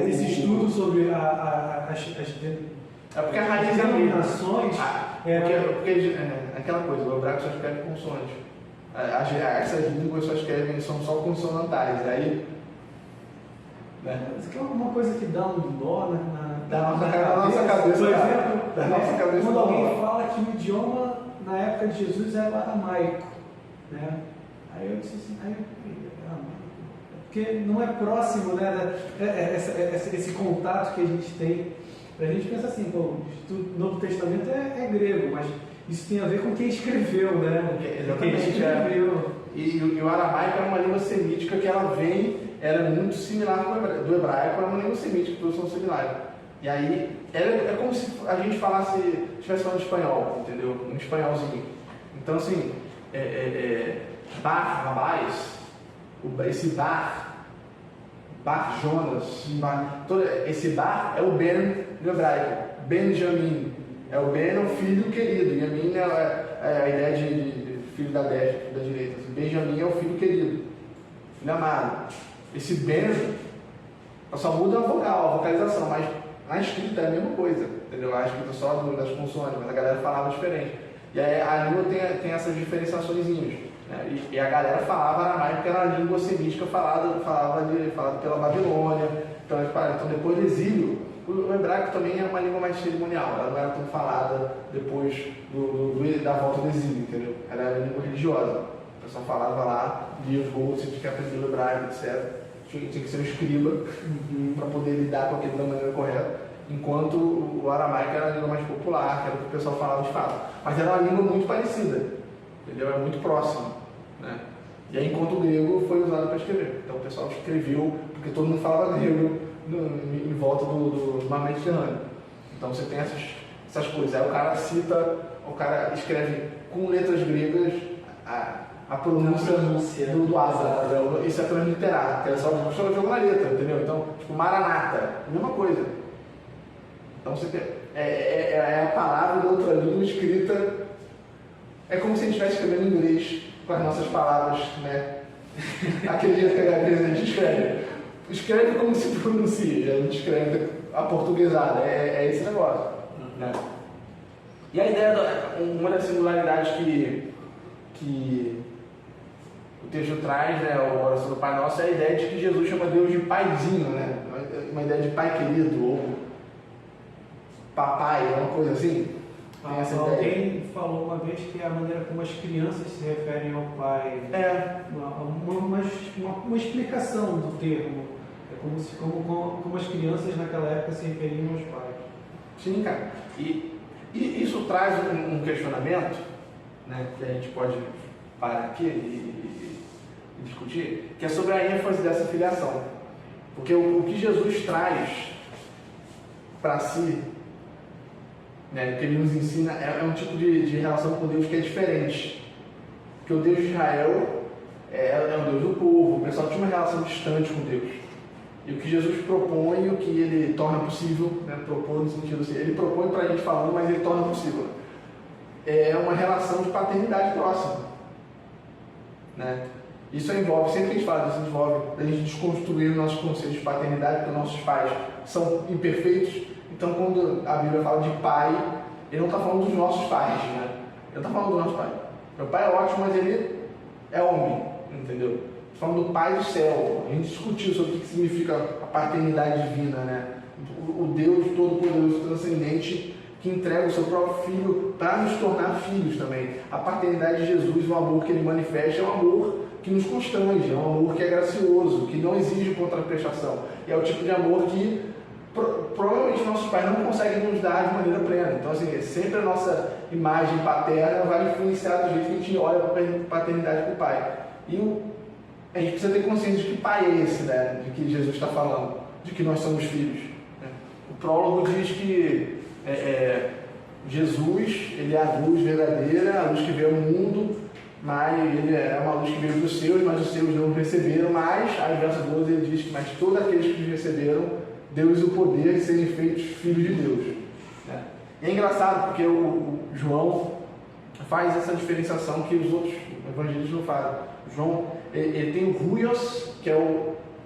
esse estudo sobre as é porque a raiz é denominações. Porque aquela coisa, o hebraico só escreve consoante. Essas línguas são só consonantais. Aí. Né? Isso aqui é uma coisa que dá um nó na nossa cabeça. Por exemplo, da nossa cabeça, quando alguém fala que o idioma na época de Jesus era o aramaico, né? Aí eu disse assim, porque não é próximo, né? Esse contato que a gente tem. A gente pensa assim, pô, o Novo Testamento é grego, mas isso tem a ver com quem escreveu, né? Exatamente. Quem escreveu. E o aramaico é uma língua semítica que ela é muito similar do hebraico, é uma língua semítica, todos são similares. E aí, é como se a gente estivesse falando espanhol, entendeu? Um espanholzinho. Então, assim, Bar Rabais, esse Bar Jonas, esse Bar é o Ben no hebraico, Benjamin. O Ben é o filho querido, Yamin é a ideia de filho da destra, filho da direita. Benjamin é o filho querido, filho amado. Esse Ben só muda a vogal, a vocalização, mas a escrita é a mesma coisa, entendeu? A escrita só das consoantes, mas a galera falava diferente. E aí a língua tem essas diferenciaçõezinhas. Né? E a galera falava aramaico porque era a língua semítica falada pela Babilônia. Então depois do exílio, o hebraico também é uma língua mais cerimonial, ela não era tão falada depois da volta do exílio, entendeu? Ela era língua religiosa. O pessoal falava lá, lia os rolos, tinha que aprender o hebraico, etc. Tinha que ser um escriba para poder lidar com aquilo da maneira correta, enquanto o aramaico era a língua mais popular, que era o que o pessoal falava de fato. Mas era uma língua muito parecida, entendeu? É muito próxima, né? E aí, enquanto o grego foi usado para escrever. Então o pessoal escreveu, porque todo mundo falava grego em volta do mar Mediterrâneo. Então você tem essas coisas. Aí o cara escreve com letras gregas a pronúncia do asa. Isso é transliterado, que é só jogo na letra, entendeu? Então, tipo, Maranata, a mesma coisa. Então você tem, é a palavra da outra língua escrita. É como se a gente estivesse escrevendo em inglês com as nossas palavras, né? Aquele jeito que a gente escreve. Escreve como se pronuncia, a gente escreve a portuguesada, é esse negócio. Né? E a ideia, uma das singularidades que o texto traz, né, a oração do Pai Nosso, é a ideia de que Jesus chama Deus de paizinho, né? Uma ideia de pai querido, ou papai, uma coisa assim. Alguém falou uma vez que é a maneira como as crianças se referem ao pai. Uma explicação do termo. É como as crianças naquela época se referiam aos pais. Sim, cara. E isso traz um questionamento, né, que a gente pode parar aqui e discutir, que é sobre a ênfase dessa filiação. Porque o que Jesus traz para si, né, que ele nos ensina, é um tipo de relação com Deus que é diferente. Porque o Deus de Israel é o Deus do povo, o pessoal tinha uma relação distante com Deus. E o que Jesus propõe, o que ele torna possível, né, propõe no sentido assim, ele propõe para a gente falando, mas ele torna possível. É uma relação de paternidade próxima. Né? Isso envolve, sempre que a gente fala disso, envolve a gente desconstruir nossos conceitos de paternidade, porque nossos pais são imperfeitos. Então, quando a Bíblia fala de pai, ele não está falando dos nossos pais, né? Ele está falando do nosso pai. Meu pai é ótimo, mas ele é homem, entendeu? Falando do Pai do céu. A gente discutiu sobre o que significa a paternidade divina, né? O Deus Todo-Poderoso, transcendente, que entrega o seu próprio Filho para nos tornar filhos também. A paternidade de Jesus, o amor que ele manifesta, é um amor que nos constrange, é um amor que é gracioso, que não exige contraprestação. E é o tipo de amor que provavelmente nossos pais não conseguem nos dar de maneira plena. Então, assim, sempre a nossa imagem paterna vai influenciar do jeito que a gente olha para a paternidade do pai. E a gente precisa ter consciência de que pai é esse, né? De que Jesus está falando, de que nós somos filhos. Né? O prólogo diz que Jesus, ele é a luz verdadeira, a luz que veio ao mundo, mas ele é uma luz que veio dos seus, mas os seus não receberam. Mas, aí verso 12, ele diz que mas todos aqueles que receberam, deu-lhes o poder de serem feitos filhos de Deus. Né? E é engraçado porque o João faz essa diferenciação que os outros evangelhos não fazem. João, ele tem o Huios, que é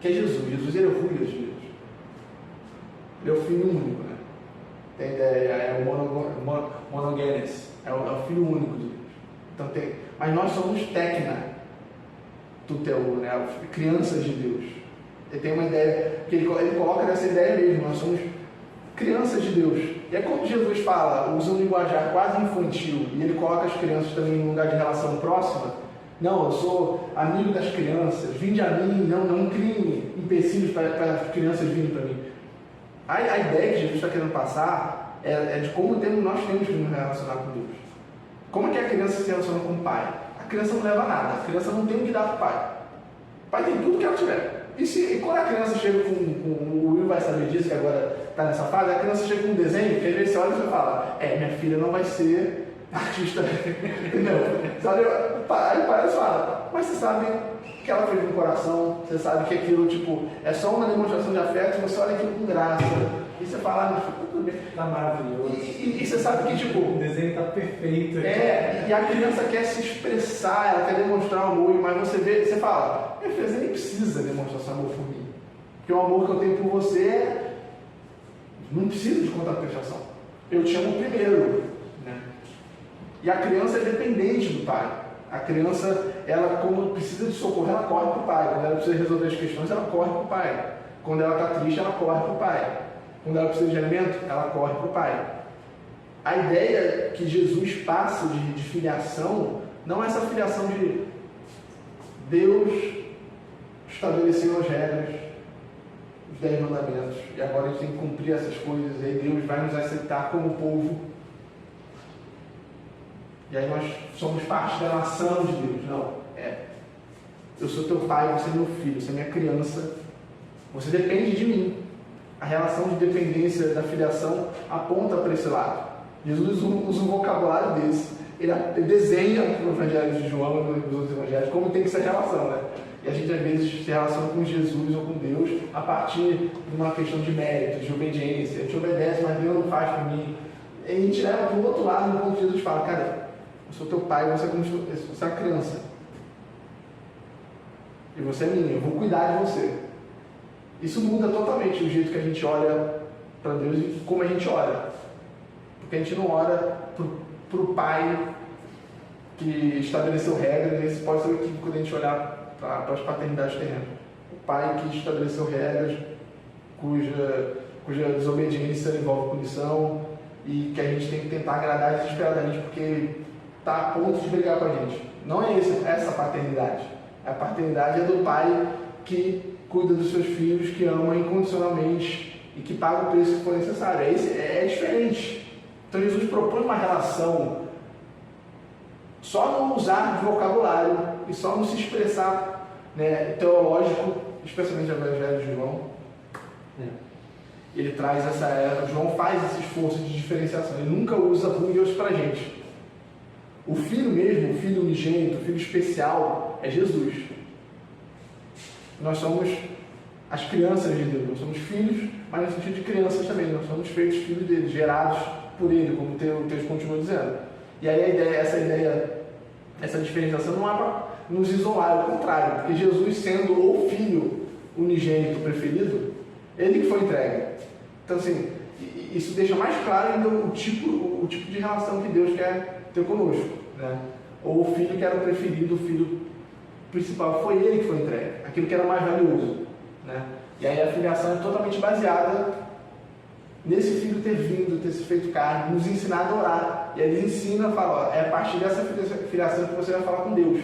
Jesus. Jesus, ele é o Huios de Deus. Ele é o Filho único, né? Tem ideia, é o monogenes, é o Filho único de Deus. Então mas nós somos tecna, tuteu, né? Crianças de Deus. Ele tem uma ideia, que ele coloca nessa ideia mesmo, nós somos crianças de Deus. E é quando Jesus fala, usa um linguajar quase infantil, e ele coloca as crianças também em um lugar de relação próxima. Não, eu sou amigo das crianças, vinde a mim, não criem empecilhos para as crianças virem para mim. A ideia que Jesus está querendo passar é de como nós temos que nos relacionar com Deus. Como é que a criança se relaciona com o pai? A criança não leva nada, a criança não tem o que dar para o pai. O pai tem tudo que ela tiver. E quando a criança chega o Will vai saber disso, que agora está nessa fase, a criança chega com um desenho, que às vezes você olha e você fala, minha filha não vai ser artista, entendeu? Sabe? Aí o pai fala, mas você sabe que ela fez no coração, você sabe que aquilo, tipo, é só uma demonstração de afeto, você olha aquilo com graça, e você fala, tudo bem. Tá maravilhoso. E você sabe que, tipo, o desenho tá perfeito. E a criança quer se expressar, ela quer demonstrar amor, mas você fala, minha filha, você nem precisa demonstrar seu amor por mim, porque o amor que eu tenho por você não precisa de contraprestação. Eu te amo primeiro, né? E a criança é dependente do pai. A criança, ela quando precisa de socorro, ela corre para o pai. Quando ela precisa resolver as questões, ela corre para o pai. Quando ela está triste, ela corre para o pai. Quando ela precisa de alimento, ela corre para o pai. A ideia que Jesus passa de filiação não é essa filiação de Deus estabeleceu as regras, os 10 mandamentos, e agora a gente tem que cumprir essas coisas, e aí Deus vai nos aceitar como povo. E aí nós somos parte da nação de Deus. Não, eu sou teu pai, você é meu filho, você é minha criança, você depende de mim. A relação de dependência da filiação aponta para esse lado. Jesus usa um vocabulário desse. Ele desenha no Evangelho de João e nos outros evangelhos como tem que ser a relação, né? E a gente às vezes se relaciona com Jesus ou com Deus a partir de uma questão de méritos, de obediência. A gente obedece, mas Deus não faz por mim. E a gente leva para o outro lado, no ponto que Jesus fala, cara, eu sou teu pai, você é uma criança. E você é minha, eu vou cuidar de você. Isso muda totalmente o jeito que a gente olha para Deus e como a gente ora. Porque a gente não ora para o pai que estabeleceu regras, e esse pode ser o equívoco quando a gente olhar para as paternidades terrenas. O pai que estabeleceu regras cuja desobediência envolve punição e que a gente tem que tentar agradar desesperadamente porque está a ponto de brigar com a gente. Não é essa paternidade. A paternidade é do pai que cuida dos seus filhos, que ama incondicionalmente e que paga o preço que for necessário. É diferente. Então Jesus propõe uma relação só no usar de vocabulário e só no se expressar, né, teológico, especialmente no Evangelho de João. Ele traz João faz esse esforço de diferenciação. Ele nunca usa ruídos para a gente. O filho mesmo, o filho unigênito, o filho especial, é Jesus. Nós somos as crianças de Deus. Nós somos filhos, mas no sentido de crianças também. Nós somos feitos filhos dele, gerados por ele, como o texto continua dizendo. E aí essa diferenciação não é nos isolar, é o contrário, porque Jesus, sendo o Filho unigênito preferido, ele que foi entregue. Então, assim, isso deixa mais claro ainda o tipo de relação que Deus quer ter conosco, né? Ou o Filho que era o preferido, o Filho principal, foi ele que foi entregue, aquilo que era mais valioso, né? E aí a filiação é totalmente baseada nesse Filho ter vindo, ter se feito carne, nos ensinar a orar. E aí ele ensina, fala, ó, é a partir dessa filiação que você vai falar com Deus.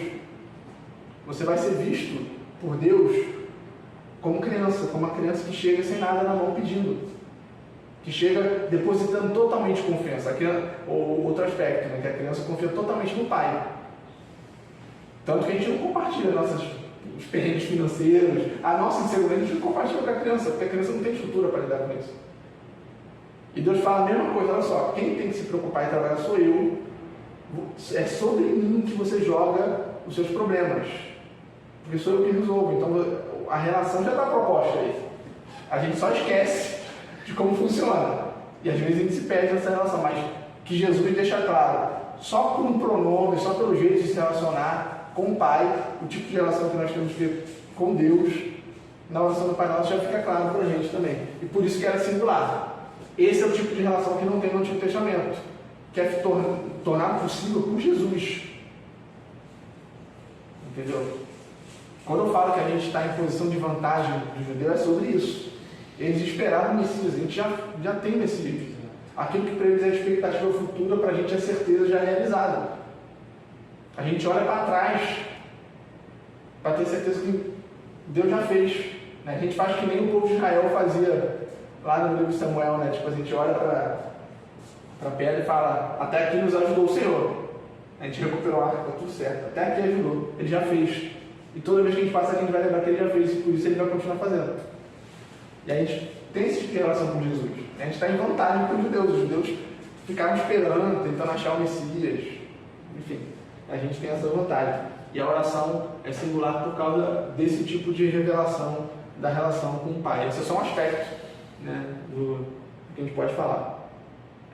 Você vai ser visto por Deus como uma criança que chega sem nada na mão pedindo, que chega depositando totalmente confiança. Aqui é outro aspecto, né? Que a criança confia totalmente no pai. Tanto que a gente não compartilha os perrengues financeiros, a nossa insegurança, a gente não compartilha com a criança, porque a criança não tem estrutura para lidar com isso. E Deus fala a mesma coisa, olha só, quem tem que se preocupar e trabalhar sou eu, é sobre mim que você joga os seus problemas, porque sou eu que resolvo. Então a relação já está proposta aí, a gente só esquece de como funciona, e às vezes a gente se perde nessa relação, mas que Jesus deixa claro, só por um pronome, só pelo jeito de se relacionar com o Pai, o tipo de relação que nós temos que ter com Deus, na oração do Pai Nosso já fica claro para a gente também, e por isso que era singular. Esse é o tipo de relação que não tem no Antigo Testamento, que é tornado possível por Jesus. Entendeu? Quando eu falo que a gente está em posição de vantagem do judeu, é sobre isso. Eles esperavam o Messias, a gente já tem Messias. Aquilo que para eles é a expectativa futura, para a gente é certeza já realizada. A gente olha para trás para ter certeza que Deus já fez. Né? A gente faz que nem o povo de Israel fazia lá no livro de Samuel, né? Tipo, a gente olha para a pedra e fala, até aqui nos ajudou o Senhor. A gente recuperou a arca, está tudo certo. Até aqui ajudou, ele já fez. E toda vez que a gente passa aqui, a gente vai lembrar que ele já fez, e por isso ele vai continuar fazendo. E a gente tem esse tipo de relação com Jesus. A gente está em vantagem com os judeus. Os judeus ficaram esperando, tentando achar o Messias. Enfim, a gente tem essa vantagem. E a oração é singular por causa desse tipo de revelação da relação com o Pai. Esse é só um aspecto, né, do que a gente pode falar.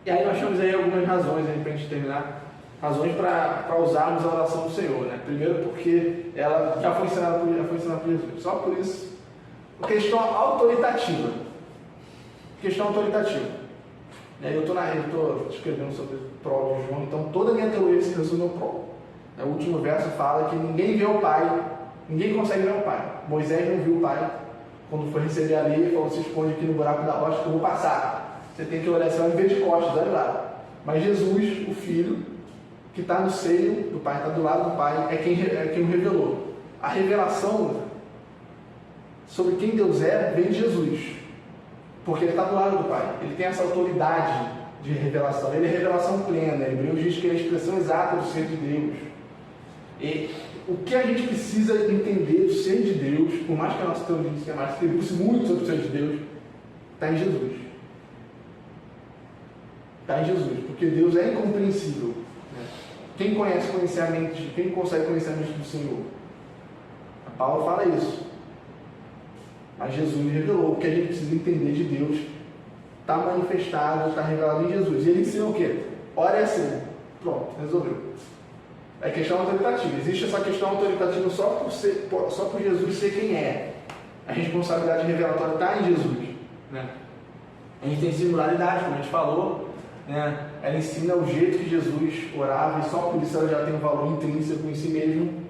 E aí nós temos aí algumas razões para a gente terminar. Razões para usarmos a oração do Senhor. Né? Primeiro porque ela já foi ensinada por Jesus. Só por isso. Questão autoritativa. Eu estou escrevendo sobre o prol de João, então toda a minha teoria se resume ao prol. O último verso fala que ninguém vê o Pai, ninguém consegue ver o Pai. Moisés não viu o Pai. Quando foi receber a lei, ele falou, se esconde aqui no buraco da rocha que eu vou passar. Você tem que olhar, você vai ver de costas, olha lá. Mas Jesus, o Filho, que está no seio do Pai, está do lado do Pai, é quem o revelou. A revelação sobre quem Deus é vem de Jesus, porque ele está do lado do Pai, ele tem essa autoridade de revelação, ele é revelação plena. Hebreus diz que ele é a expressão exata do ser de Deus. E o que a gente precisa entender do ser de Deus, por mais que a nossa teoria sistemática escrevesse muito sobre o ser de Deus, está em Jesus. Está em Jesus, porque Deus é incompreensível. Quem quem consegue conhecer a mente do Senhor? A Paulo fala isso. Mas Jesus revelou. O que a gente precisa entender de Deus está manifestado, está revelado em Jesus. E ele ensina o quê? Ora é assim. Pronto, resolveu. É questão autoritativa. Existe essa questão autoritativa só por Jesus ser quem é. A responsabilidade revelatória está em Jesus. Né? A gente tem singularidade, como a gente falou. Né? Ela ensina o jeito que Jesus orava e só por isso ela já tem um valor intrínseco em si mesmo.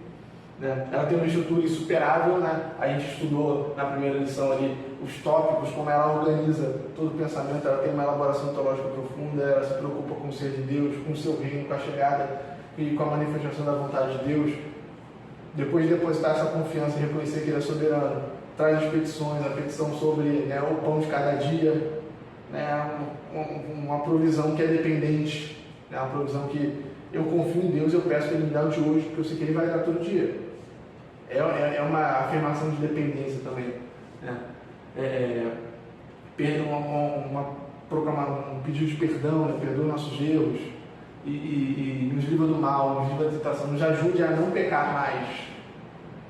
Né? Ela tem uma estrutura insuperável. Né? A gente estudou na primeira lição ali os tópicos, como ela organiza todo o pensamento. Ela tem uma elaboração teológica profunda, ela se preocupa com o ser de Deus, com o seu reino, com a chegada e com a manifestação da vontade de Deus. Depois de depositar essa confiança e reconhecer que ele é soberano, traz as petições, a petição sobre, né, o pão de cada dia, né, uma provisão que é dependente, né, uma provisão que eu confio em Deus, eu peço que ele me dá o de hoje, porque eu sei que ele vai dar todo dia. É uma afirmação de dependência também. Né? Um pedido de perdão, né? Perdoa nossos erros e nos livra do mal, nos livra da tentação, nos ajude a não pecar mais,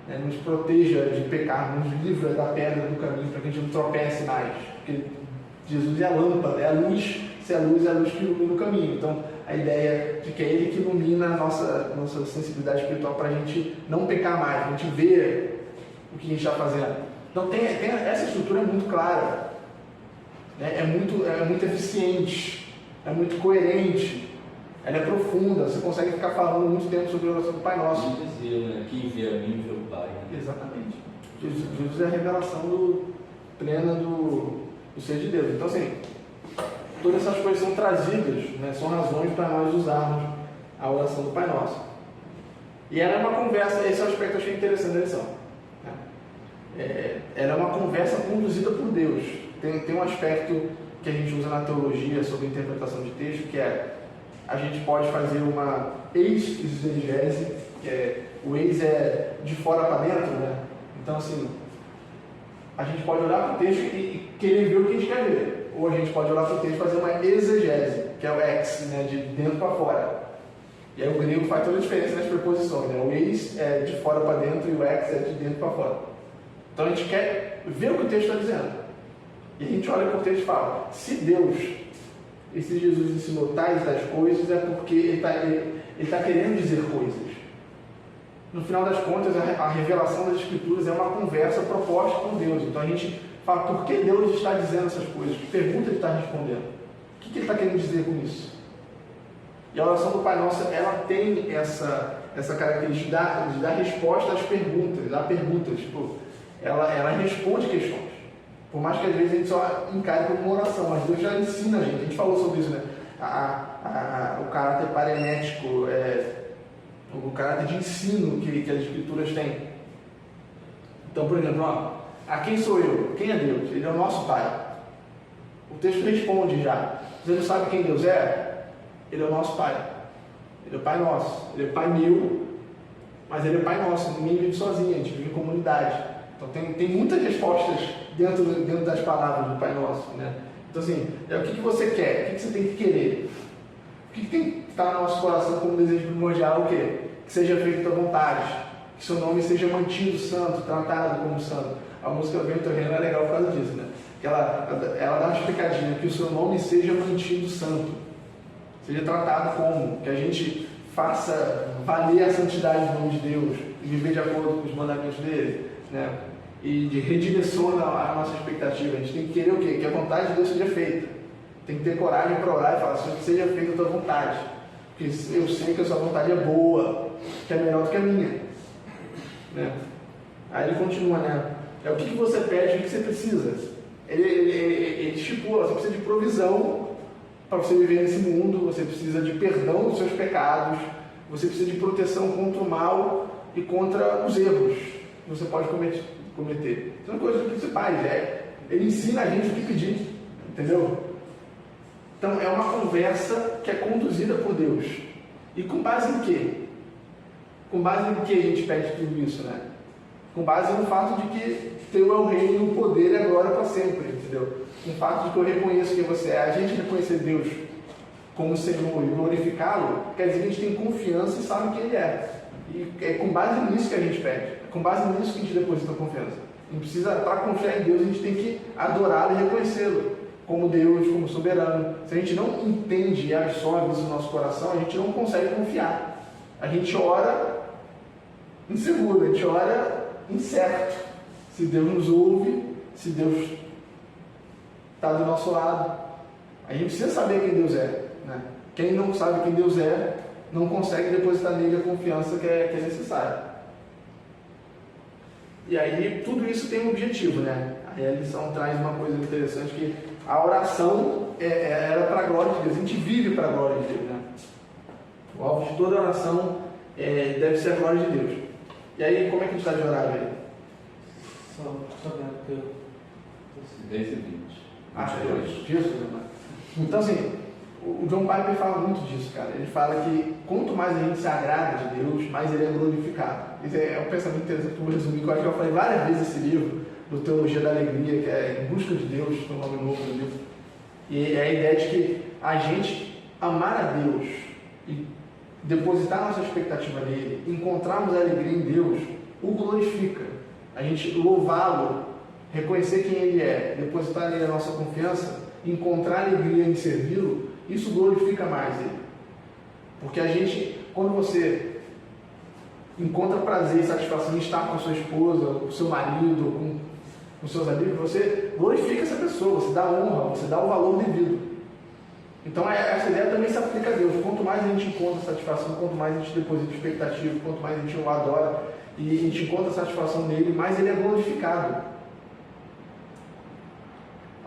né? Nos proteja de pecar, nos livra da pedra do caminho para que a gente não tropece mais, porque Jesus é a lâmpada, é a luz. Se é a luz que ilumina o caminho. Então, A ideia de que é Ele que ilumina a nossa sensibilidade espiritual para a gente não pecar mais, a gente ver o que a gente está fazendo. Então essa estrutura é muito clara, né? É muito eficiente, é muito coerente, ela é profunda, você consegue ficar falando muito tempo sobre a oração do Pai Nosso. Dizer, né? Quem vê a mim vê o Pai. Exatamente. Jesus é a revelação plena do ser de Deus. Então, assim, todas essas coisas são trazidas, né? São razões para nós usarmos a oração do Pai Nosso. E ela é uma conversa, esse é o aspecto que eu achei interessante da lição. Né? Ela é uma conversa conduzida por Deus. Tem um aspecto que a gente usa na teologia sobre interpretação de texto, que é a gente pode fazer uma ex-exegese, o ex é de fora para dentro, né? Então, assim, a gente pode olhar para o texto e querer ver o que a gente quer ver. Ou a gente pode olhar para o texto e fazer uma exegese, que é o ex, né? De dentro para fora. E aí o grego faz toda a diferença nas preposições, né? O ex é de fora para dentro e o ex é de dentro para fora. Então a gente quer ver o que o texto está dizendo. E a gente olha para o texto e fala, se Deus, esse Jesus ensinou tais coisas, é porque ele está querendo dizer coisas. No final das contas, a revelação das Escrituras é uma conversa proposta com Deus. Então a gente fala, por que Deus está dizendo essas coisas? Que pergunta ele está respondendo? O que ele está querendo dizer com isso? E a oração do Pai Nosso, ela tem essa característica de dar resposta às perguntas, a perguntas. Tipo, ela responde questões. Por mais que às vezes a gente só encare como uma oração, mas Deus já ensina a gente falou sobre isso, né? O caráter parenético, o caráter de ensino que as Escrituras têm. Então, por exemplo, a quem sou eu? Quem é Deus? Ele é o nosso Pai. O texto responde já. Você não sabe quem Deus é? Ele é o nosso Pai. Ele é o Pai Nosso. Ele é o Pai meu, mas Ele é o Pai Nosso. Ninguém vive sozinho, a gente vive em comunidade. Então tem muitas respostas dentro das palavras do Pai Nosso, né? Então, assim, o que você quer? O que você tem que querer? O que tem que estar no nosso coração como desejo primordial? O quê? Que seja feita a tua vontade, que seu nome seja mantido santo, tratado como santo. A música Vento Reino é legal por causa disso, né? Que ela dá uma explicadinha, que o seu nome seja mantido santo, seja tratado como, que a gente faça valer a santidade do nome de Deus e viver de acordo com os mandamentos dele, né? E redireciona a nossa expectativa. A gente tem que querer o quê? Que a vontade de Deus seja feita. Tem que ter coragem para orar e falar, Senhor, que seja feita a tua vontade. Porque eu sei que a sua vontade é boa, que é melhor do que a minha. Né? Aí ele continua, né? É o que você pede, o que você precisa. Ele estipula, você precisa de provisão para você viver nesse mundo, você precisa de perdão dos seus pecados, você precisa de proteção contra o mal e contra os erros que você pode cometer. São coisas principais, ele ensina a gente o que pedir, entendeu? Então é uma conversa que é conduzida por Deus. E com base em quê? Com base em que a gente pede tudo isso, né? Com base no fato de que teu é o reino, o poder e a glória para sempre, entendeu? Com o fato de que eu reconheço quem você é. A gente reconhecer Deus como Senhor e glorificá-lo, quer dizer que a gente tem confiança e sabe quem Ele é. E é com base nisso que a gente pede. É com base nisso que a gente deposita a confiança. A gente precisa, para confiar em Deus, a gente tem que adorá-lo e reconhecê-lo como Deus, como soberano. Se a gente não entende e absorve isso no nosso coração, a gente não consegue confiar. A gente ora inseguro, a gente ora incerto. Se Deus nos ouve, se Deus está do nosso lado. A gente precisa saber quem Deus é, né? Quem não sabe quem Deus é, não consegue depositar nele a confiança que é necessária. E aí, tudo isso tem um objetivo, né? Aí a lição traz uma coisa interessante, que a oração era para a glória de Deus. A gente vive para a glória de Deus, né? O alvo de toda oração deve ser a glória de Deus. E aí, como é que a gente está de horário aí? Só vendo que eu... 10 e 20. Acho disso, né? Então, assim, o John Piper fala muito disso, cara. Ele fala que quanto mais a gente se agrada de Deus, mais ele é glorificado. Esse é um pensamento interessante que eu vou resumir, que eu acho que eu falei várias vezes esse livro, do Teologia da Alegria, que é Em Busca de Deus, no nome novo do livro. E é a ideia de que a gente amar a Deus e depositar nossa expectativa nele, encontrarmos a alegria em Deus, o glorifica. A gente louvá-lo, reconhecer quem ele é, depositar nele a nossa confiança, encontrar alegria em servi-lo, isso glorifica mais ele. Porque a gente, quando você encontra prazer e satisfação em estar com a sua esposa, com o seu marido, com os seus amigos, você glorifica essa pessoa, você dá honra, você dá o valor devido. Então essa ideia também se aplica a Deus. Quanto mais a gente encontra satisfação, quanto mais a gente deposita expectativa, quanto mais a gente o adora e a gente encontra satisfação nele, mais ele é glorificado.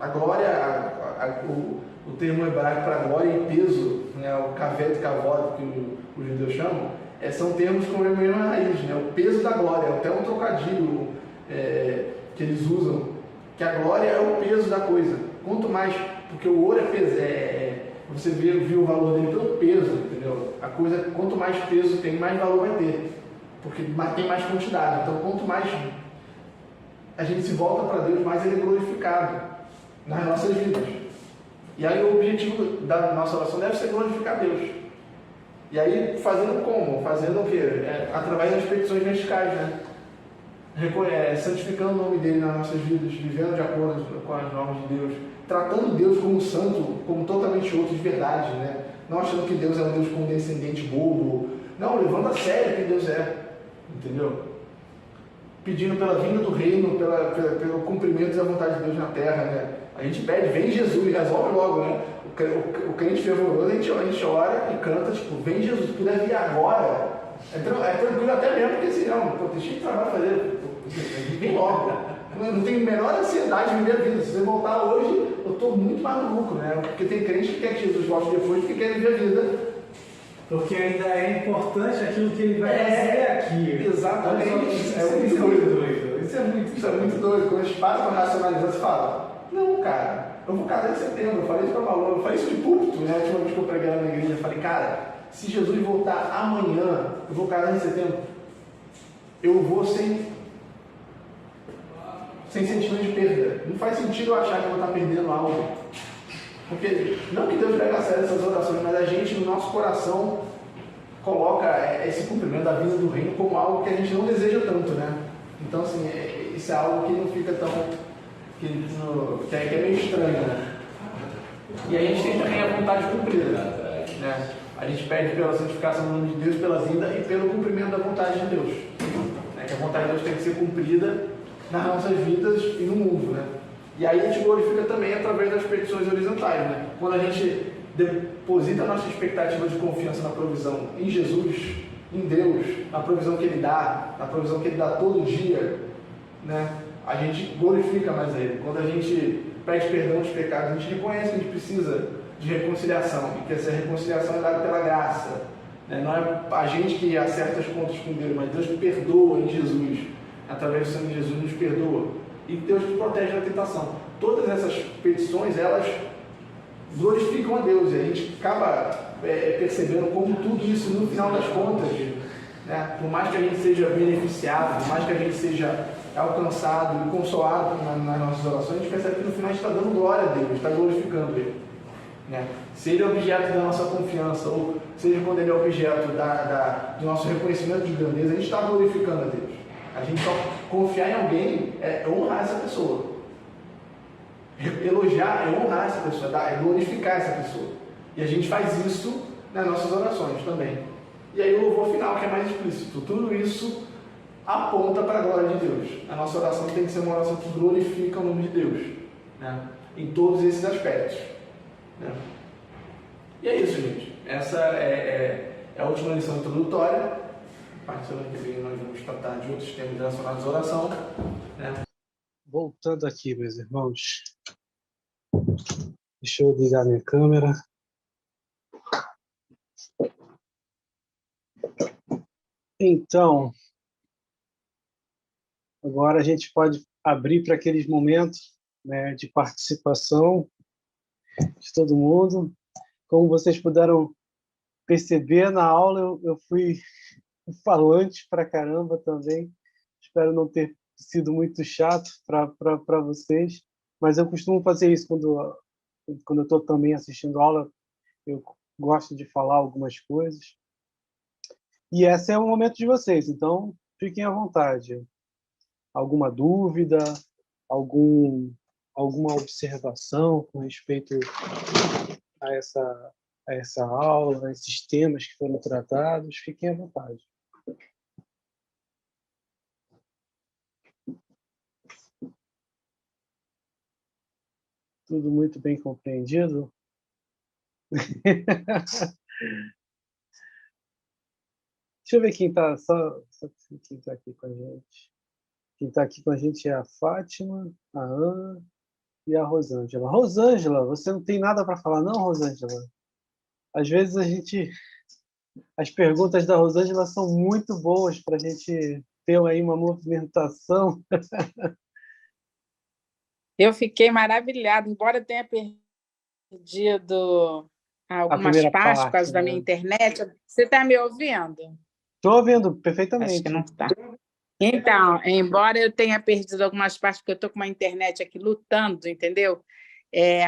A glória, o termo hebraico para glória e peso, né, o kavod, kavod, que os judeus chamam, são termos com a mesma raiz, né, o peso da glória, até um trocadilho que eles usam, que a glória é o peso da coisa. Quanto mais, porque o ouro é peso, você viu o valor dele pelo peso, entendeu? A coisa, quanto mais peso tem, mais valor vai ter, porque tem mais quantidade. Então, quanto mais a gente se volta para Deus, mais ele é glorificado nas nossas vidas. E aí o objetivo da nossa oração deve ser glorificar Deus. E aí, fazendo como? Fazendo o quê? Através das petições verticais, né? Santificando o nome dele nas nossas vidas, vivendo de acordo com as normas de Deus, tratando Deus como santo, como totalmente outro de verdade, né? Não achando que Deus é um Deus condescendente, bobo. Não, levando a sério quem Deus é, entendeu? Pedindo pela vinda do reino, pelo cumprimento da vontade de Deus na terra, né? A gente pede, vem Jesus e resolve logo, né? O crente fervoroso, a gente ora e canta, tipo, vem Jesus, se puder vir agora. É tranquilo até mesmo, porque assim, não, pô, tem cheio de trabalho a fazer, vem logo. Não tenho a menor ansiedade de viver a vida. Se você voltar hoje, eu estou muito mais no lucro, né? Porque tem crente que quer que Jesus volte depois porque quer viver a vida. Porque ainda é importante aquilo que ele vai fazer aqui. Exatamente. Isso é muito doido. Isso é muito doido. Quando a gente para para racionalizar, você fala, não, cara, eu vou casar em setembro. Eu falei isso para o Malu, eu falei isso de púlpito, né? A última vez que eu preguei na igreja, eu falei, cara, se Jesus voltar amanhã, eu vou casar em setembro. Eu vou sem sentimento de perda. Não faz sentido eu achar que eu vou estar perdendo algo. Porque, não que Deus leve a sério essas orações, mas a gente, no nosso coração, coloca esse cumprimento da vida do reino como algo que a gente não deseja tanto, né? Então, assim, isso é algo que não fica tão... que é meio estranho, né? E a gente tem também a vontade cumprida, né? A gente pede pela santificação do nome de Deus, pela vinda e pelo cumprimento da vontade de Deus. Né? Que a vontade de Deus tem que ser cumprida nas nossas vidas e no mundo, né? E aí a gente glorifica também através das petições horizontais, né? Quando a gente deposita a nossa expectativa de confiança na provisão em Jesus, em Deus, na provisão que Ele dá, na provisão que Ele dá todo dia, né? A gente glorifica mais Ele. Quando a gente pede perdão dos pecados, a gente reconhece que a gente precisa de reconciliação e que essa reconciliação é dada pela graça, né? Não é a gente que acerta as contas com Deus, mas Deus perdoa em Jesus. Através do sangue de Jesus nos perdoa. E Deus nos protege da tentação. Todas essas petições, elas glorificam a Deus. E a gente acaba percebendo como tudo isso, no final das contas, né, por mais que a gente seja beneficiado, por mais que a gente seja alcançado e consolado nas nossas orações, a gente percebe que no final a gente está dando glória a Deus, está glorificando Ele. Né? Se Ele é objeto da nossa confiança, ou seja quando Ele é objeto do nosso reconhecimento de grandeza, a gente está glorificando a Deus. A gente só confiar em alguém é honrar essa pessoa. Elogiar é honrar essa pessoa, é glorificar essa pessoa. E a gente faz isso nas nossas orações também. E aí o louvor final, que é mais explícito. Tudo isso aponta para a glória de Deus. A nossa oração tem que ser uma oração que glorifica o nome de Deus, né? Em todos esses aspectos, né? E é isso, gente. Essa é a última lição introdutória. A partir semana que vem nós vamos tratar de outros temas relacionados à oração, né? Voltando aqui, meus irmãos. Deixa eu ligar minha câmera. Então, agora a gente pode abrir para aqueles momentos, né, de participação de todo mundo. Como vocês puderam perceber na aula, eu fui falante pra caramba também. Espero não ter sido muito chato para vocês, mas eu costumo fazer isso quando eu estou também assistindo aula. Eu gosto de falar algumas coisas. E esse é o momento de vocês, então fiquem à vontade. Alguma dúvida, alguma observação com respeito a a essa aula, a esses temas que foram tratados, fiquem à vontade. Tudo muito bem compreendido? Deixa eu ver quem está quem está aqui com a gente. Quem está aqui com a gente é a Fátima, a Ana e a Rosângela. Rosângela, você não tem nada para falar, não, Rosângela? Às vezes as perguntas da Rosângela são muito boas para a gente ter aí uma movimentação. Eu fiquei maravilhada, embora eu tenha perdido A algumas primeira partes por parte, causa da minha né? internet. Você está me ouvindo? Estou ouvindo Acho que perfeitamente. não está. Então, embora eu tenha perdido algumas partes, porque eu estou com uma internet aqui lutando, entendeu?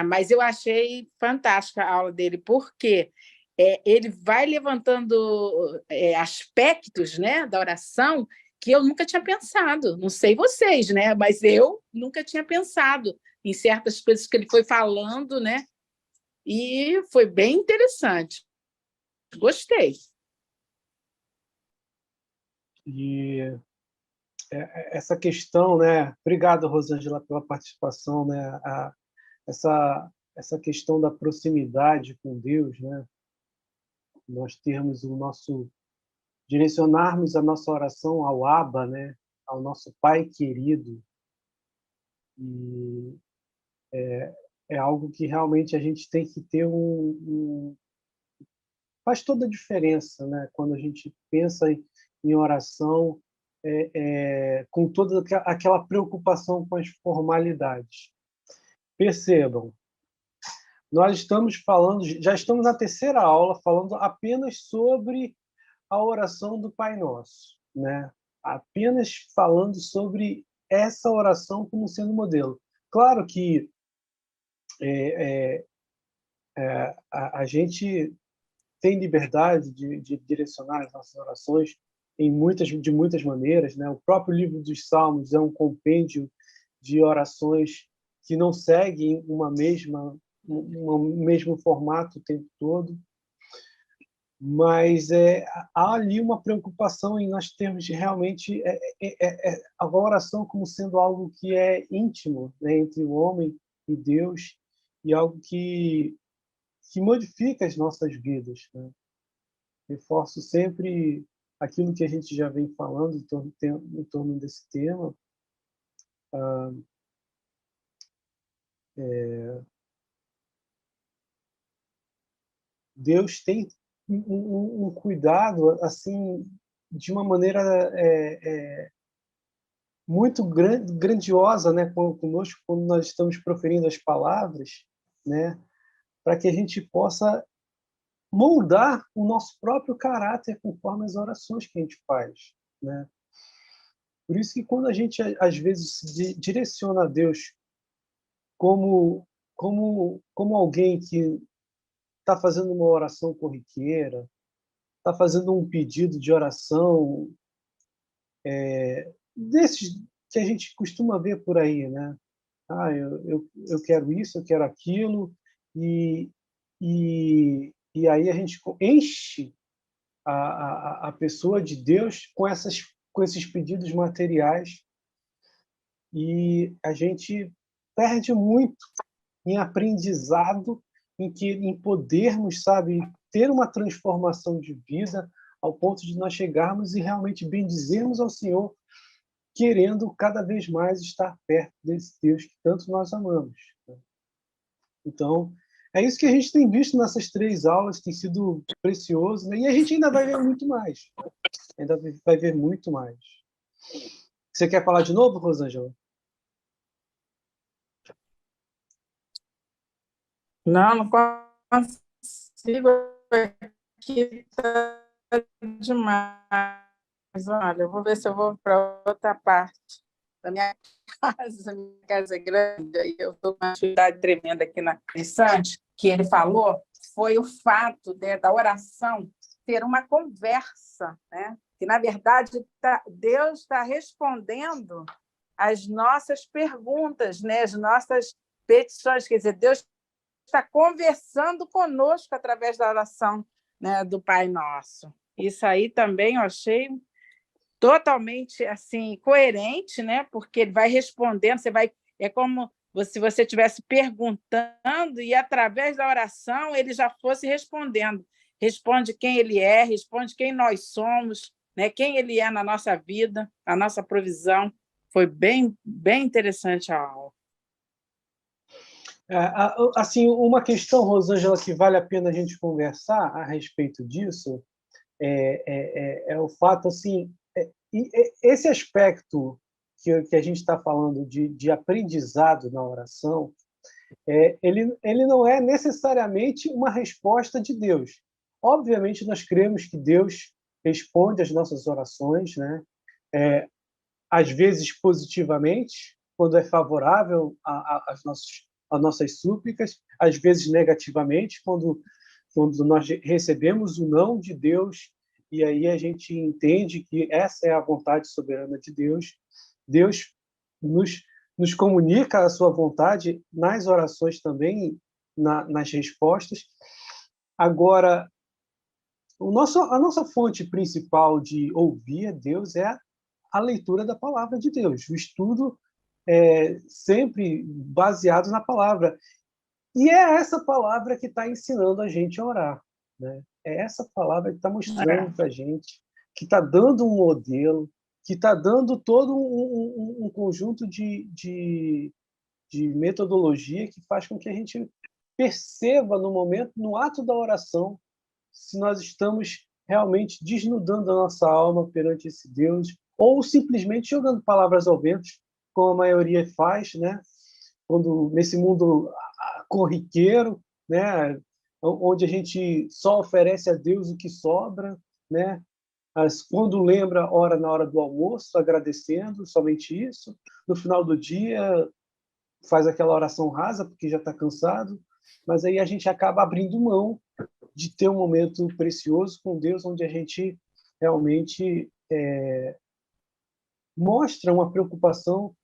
Mas eu achei fantástica a aula dele, porque ele vai levantando aspectos, né, da oração que eu nunca tinha pensado. Não sei vocês, né, mas eu nunca tinha pensado em certas coisas que ele foi falando, né? E foi bem interessante. Gostei. E essa questão, né? Obrigado, Rosângela, pela participação, né? Essa questão da proximidade com Deus, né? Nós termos o nosso direcionarmos a nossa oração ao Abba, né? Ao nosso Pai querido. E é algo que realmente a gente tem que ter faz toda a diferença, né? Quando a gente pensa em oração, com toda aquela preocupação com as formalidades. Percebam, nós estamos falando, já estamos na terceira aula, falando apenas sobre a oração do Pai Nosso, né? Apenas falando sobre essa oração como sendo modelo. Claro que a gente tem liberdade de direcionar as nossas orações de muitas maneiras, né? O próprio livro dos Salmos é um compêndio de orações que não seguem um mesmo formato o tempo todo, mas há ali uma preocupação em nós termos realmente a oração como sendo algo que é íntimo, né, entre o homem e Deus, e algo que modifica as nossas vidas, né? Reforço sempre aquilo que a gente já vem falando em torno desse tema. Deus tem um cuidado assim de uma maneira muito grandiosa, né, conosco quando nós estamos proferindo as palavras, né, para que a gente possa moldar o nosso próprio caráter conforme as orações que a gente faz, né? Por isso que quando a gente às vezes se direciona a Deus como alguém que está fazendo uma oração corriqueira, está fazendo um pedido de oração desses que a gente costuma ver por aí, né? Eu quero isso, eu quero aquilo, e, e aí a gente enche a pessoa de Deus com esses pedidos materiais, e a gente perde muito em aprendizado, em podermos, sabe, ter uma transformação de vida ao ponto de nós chegarmos e realmente bendizermos ao Senhor, querendo cada vez mais estar perto desse Deus que tanto nós amamos. Então, é isso que a gente tem visto nessas 3 aulas, tem sido precioso, né? E a gente ainda vai ver muito mais. Ainda vai ver muito mais. Você quer falar de novo, Rosângela? Não consigo. Aqui está demais. Olha, eu vou ver se eu vou para outra parte da minha casa. A minha casa é grande, aí eu estou com uma atividade tremenda aqui na interessante que ele falou foi o fato da oração ter uma conversa, né? Que, na verdade, Deus está respondendo às nossas perguntas, né? As nossas petições. Quer dizer, Deus está conversando conosco através da oração, né, do Pai Nosso. Isso aí também eu achei totalmente assim coerente, né? Porque ele vai respondendo, é como se você estivesse perguntando e através da oração ele já fosse respondendo. Responde quem ele é, responde quem nós somos, né? Quem ele é na nossa vida, a nossa provisão. Foi bem interessante a aula. Assim, uma questão, Rosângela, que vale a pena a gente conversar a respeito disso é o fato, assim, esse aspecto que a gente está falando de aprendizado na oração, ele não é necessariamente uma resposta de Deus. Obviamente, nós cremos que Deus responde às nossas orações, né? Às vezes positivamente, quando é favorável às nossas súplicas, às vezes negativamente, quando nós recebemos o não de Deus, e aí a gente entende que essa é a vontade soberana de Deus. Deus nos comunica a sua vontade nas orações também, nas respostas. Agora, a nossa fonte principal de ouvir a Deus é a leitura da palavra de Deus, o estudo sempre baseado na palavra. E é essa palavra que está ensinando a gente a orar, né? É essa palavra que está mostrando para a gente, que está dando um modelo, que está dando todo um conjunto de metodologia que faz com que a gente perceba no momento, no ato da oração, se nós estamos realmente desnudando a nossa alma perante esse Deus, ou simplesmente jogando palavras ao vento, como a maioria faz, né? Quando nesse mundo corriqueiro, né? Onde a gente só oferece a Deus o que sobra, né? Quando lembra, ora na hora do almoço, agradecendo, somente isso. No final do dia, faz aquela oração rasa, porque já está cansado, mas aí a gente acaba abrindo mão de ter um momento precioso com Deus, onde a gente realmente mostra uma preocupação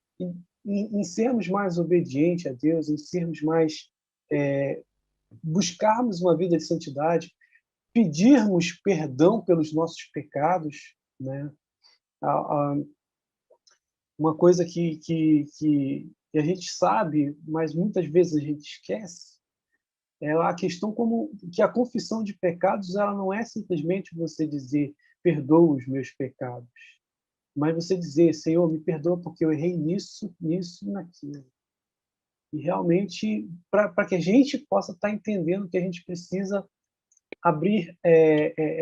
em sermos mais obedientes a Deus, em sermos mais buscarmos uma vida de santidade, pedirmos perdão pelos nossos pecados, né? Uma coisa que a gente sabe, mas muitas vezes a gente esquece, é a questão como que a confissão de pecados ela não é simplesmente você dizer perdoa os meus pecados, mas você dizer, Senhor, me perdoa porque eu errei nisso, nisso e naquilo. E realmente, para que a gente possa estar entendendo que a gente precisa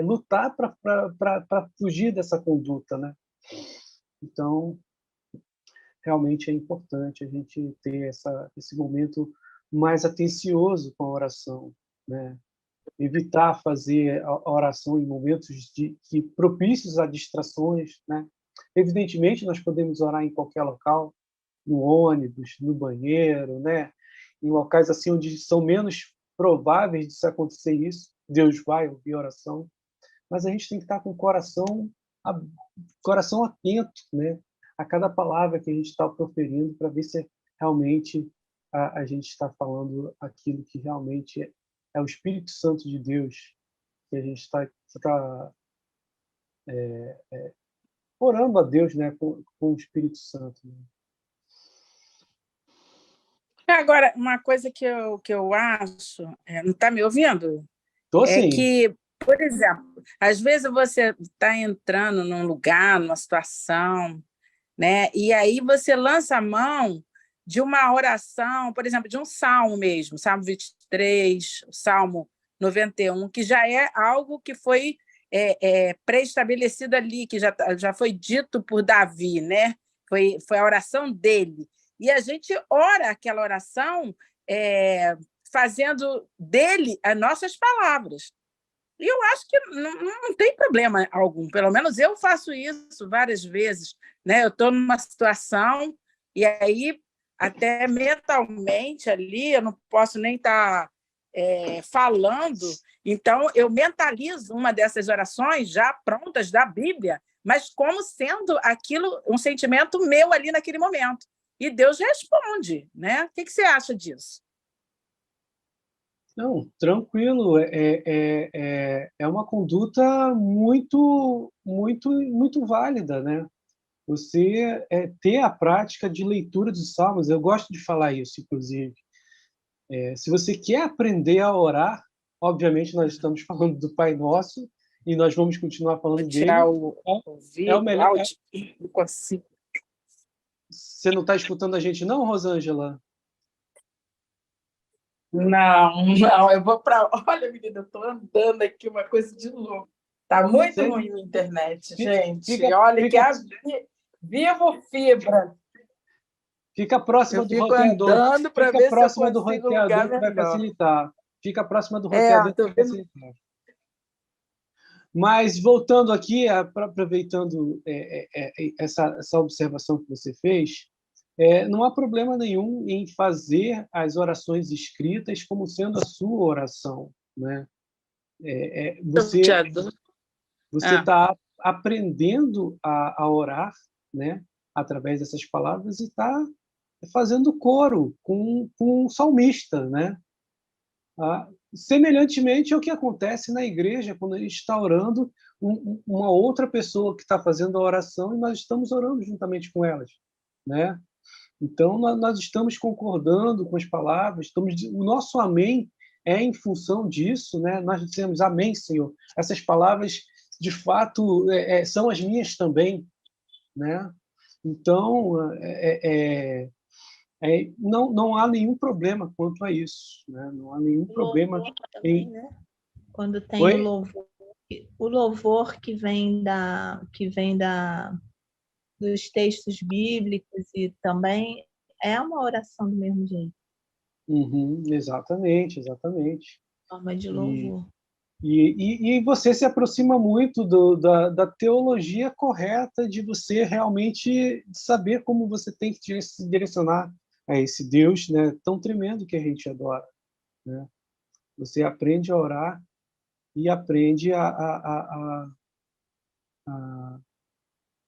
lutar para fugir dessa conduta, né? Então, realmente é importante a gente ter esse momento mais atencioso com a oração, né? Evitar fazer a oração em momentos que propícios a distrações, né? Evidentemente, nós podemos orar em qualquer local, no ônibus, no banheiro, né? Em locais assim onde são menos prováveis de se acontecer isso, Deus vai ouvir a oração, mas a gente tem que estar com o coração atento, né? A cada palavra que a gente está proferindo, para ver se realmente a gente está falando aquilo que realmente é o Espírito Santo de Deus, que a gente está orando a Deus, né, com o Espírito Santo. Né? Agora, uma coisa que eu acho, não está me ouvindo? Tô sim. Que, por exemplo, às vezes você está entrando num lugar, numa situação, né? E aí você lança a mão de uma oração, por exemplo, de um salmo mesmo, Salmo 23, Salmo 91, que já é algo que foi pré-estabelecido ali, que já foi dito por Davi, né? Foi a oração dele. E a gente ora aquela oração fazendo dele as nossas palavras. E eu acho que não tem problema algum, pelo menos eu faço isso várias vezes, né? Eu estou numa situação e aí até mentalmente ali eu não posso nem estar falando, então eu mentalizo uma dessas orações já prontas da Bíblia, mas como sendo aquilo um sentimento meu ali naquele momento. E Deus responde, né? O que você acha disso? Não, tranquilo. É uma conduta muito, muito, muito válida, né? Você ter a prática de leitura dos salmos. Eu gosto de falar isso, inclusive. Se você quer aprender a orar, obviamente nós estamos falando do Pai Nosso e nós vamos continuar Vou falando tirar dele. o É o vídeo, o melhor. áudio, não consigo. Você não está escutando a gente, não, Rosângela? Não, não, eu vou para. Olha, menina, eu estou andando aqui, uma coisa de louco. Está muito Você ruim a internet, fi- gente. fica, Olha que fica, a Vivo Fibra. fica próxima Eu do fico roteador. andando para Fica ver se eu próxima do consigo um lugar roteador que vai melhor. facilitar. Fica próxima do É, roteador que estou vai vendo. facilitar. Mas, voltando aqui, aproveitando essa observação que você fez, não há problema nenhum em fazer as orações escritas como sendo a sua oração, né? Você Sorteador. está aprendendo a orar, né? Através dessas palavras, e está fazendo coro com um salmista, né? Semelhantemente ao que acontece na igreja, quando a gente está orando, uma outra pessoa que está fazendo a oração e nós estamos orando juntamente com elas, né? Então, nós estamos concordando com as palavras, o nosso amém é em função disso, né? Nós dizemos amém, Senhor. Essas palavras, de fato, são as minhas também, né? Então, não há nenhum problema quanto a isso, né? Não há nenhum O problema louvor também, em... né? Quando tem Oi? o louvor que vem dos textos bíblicos e também é uma oração do mesmo jeito, Uhum, exatamente, exatamente. forma de E, louvor. e você se aproxima muito da teologia correta, de você realmente saber como você tem que se direcionar a esse Deus, né, tão tremendo que a gente adora, né? Você aprende a orar e aprende a, a,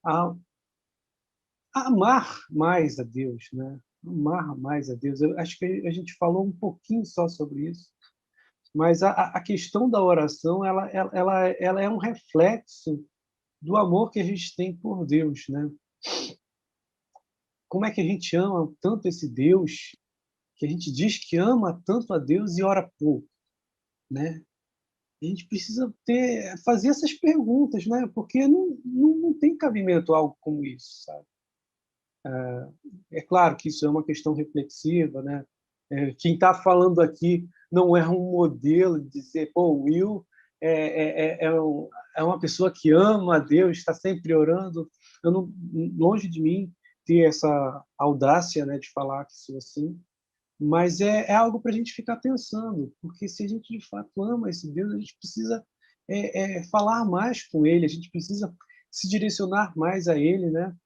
a amar mais a Deus, né? Amar mais a Deus. Eu acho que a gente falou um pouquinho só sobre isso. Mas a questão da oração, ela é um reflexo do amor que a gente tem por Deus, né? Como é que a gente ama tanto esse Deus, que a gente diz que ama tanto a Deus e ora pouco, né? A gente precisa fazer essas perguntas, né? Porque não tem cabimento algo como isso, sabe? É claro que isso é uma questão reflexiva, né? Quem está falando aqui não é um modelo de dizer, pô, o Will é uma pessoa que ama a Deus, está sempre orando. Eu não, longe de mim ter essa audácia, né, de falar que sou assim, mas é algo para a gente ficar pensando, porque se a gente de fato ama esse Deus, a gente precisa falar mais com Ele, a gente precisa se direcionar mais a Ele, né?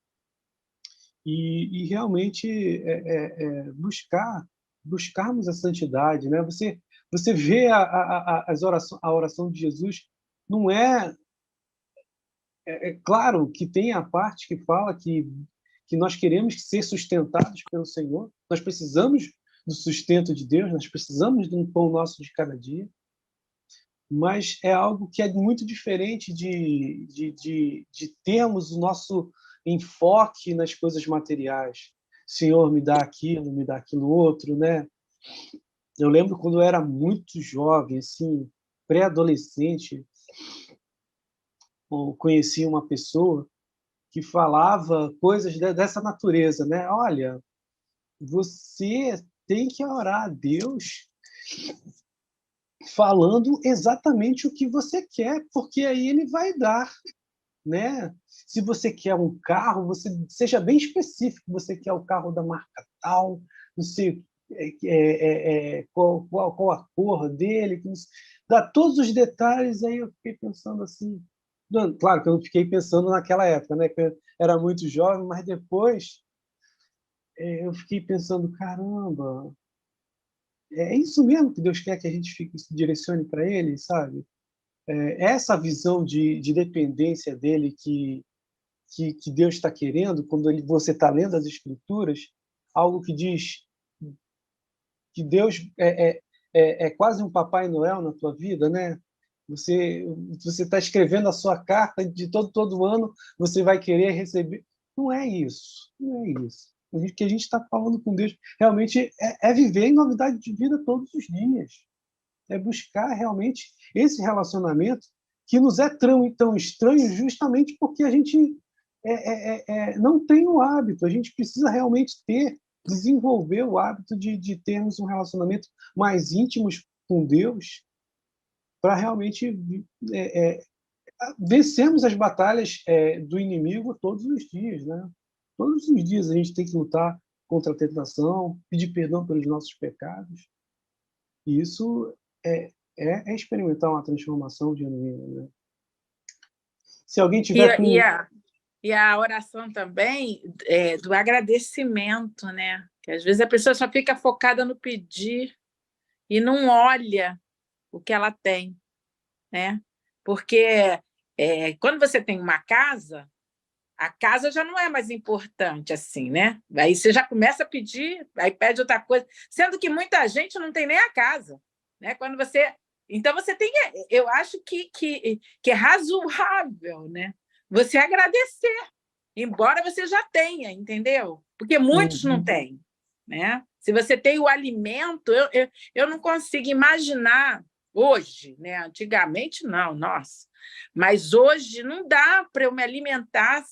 E realmente buscarmos a santidade, né? Você vê a oração de Jesus, não é claro que tem a parte que fala que nós queremos ser sustentados pelo Senhor, nós precisamos do sustento de Deus, nós precisamos de um pão nosso de cada dia, mas é algo que é muito diferente de termos o nosso enfoque nas coisas materiais. Senhor, me dá aquilo outro, né? Eu lembro quando eu era muito jovem, assim, pré-adolescente, eu conheci uma pessoa que falava coisas dessa natureza, né? Olha, você tem que orar a Deus falando exatamente o que você quer, porque aí ele vai dar, né? Se você quer um carro, você seja bem específico, você quer o carro da marca tal, não sei qual a cor dele, dá todos os detalhes. Aí eu fiquei pensando assim, claro que eu não fiquei pensando naquela época, né? Que eu era muito jovem, mas depois eu fiquei pensando, caramba, é isso mesmo que Deus quer que a gente se direcione para Ele, sabe? Essa visão de dependência dele que Deus está querendo, quando você está lendo as Escrituras, algo que diz que Deus é quase um Papai Noel na tua vida, né? Você está escrevendo a sua carta de todo ano, você vai querer receber. Não é isso, não é isso. O que a gente está falando com Deus realmente é viver em novidade de vida todos os dias. É buscar realmente esse relacionamento que nos é tão estranho justamente porque a gente não tem o hábito. A gente precisa realmente desenvolver o hábito de termos um relacionamento mais íntimo com Deus para realmente vencermos as batalhas do inimigo todos os dias, né? Todos os dias a gente tem que lutar contra a tentação, pedir perdão pelos nossos pecados. E isso é experimentar uma transformação genuína, né? Se alguém tiver com... E a oração também do agradecimento, né? Que às vezes a pessoa só fica focada no pedir e não olha o que ela tem, né? Porque quando você tem uma casa, a casa já não é mais importante assim, né? Aí você já começa a pedir, aí pede outra coisa, sendo que muita gente não tem nem a casa, né? Quando você... Então, você tem... Eu acho que é razoável, né? Você agradecer, embora você já tenha, entendeu? Porque muitos não têm, né? Se você tem o alimento, eu não consigo imaginar hoje, né? Antigamente, não, nossa. Mas hoje não dá para eu me alimentar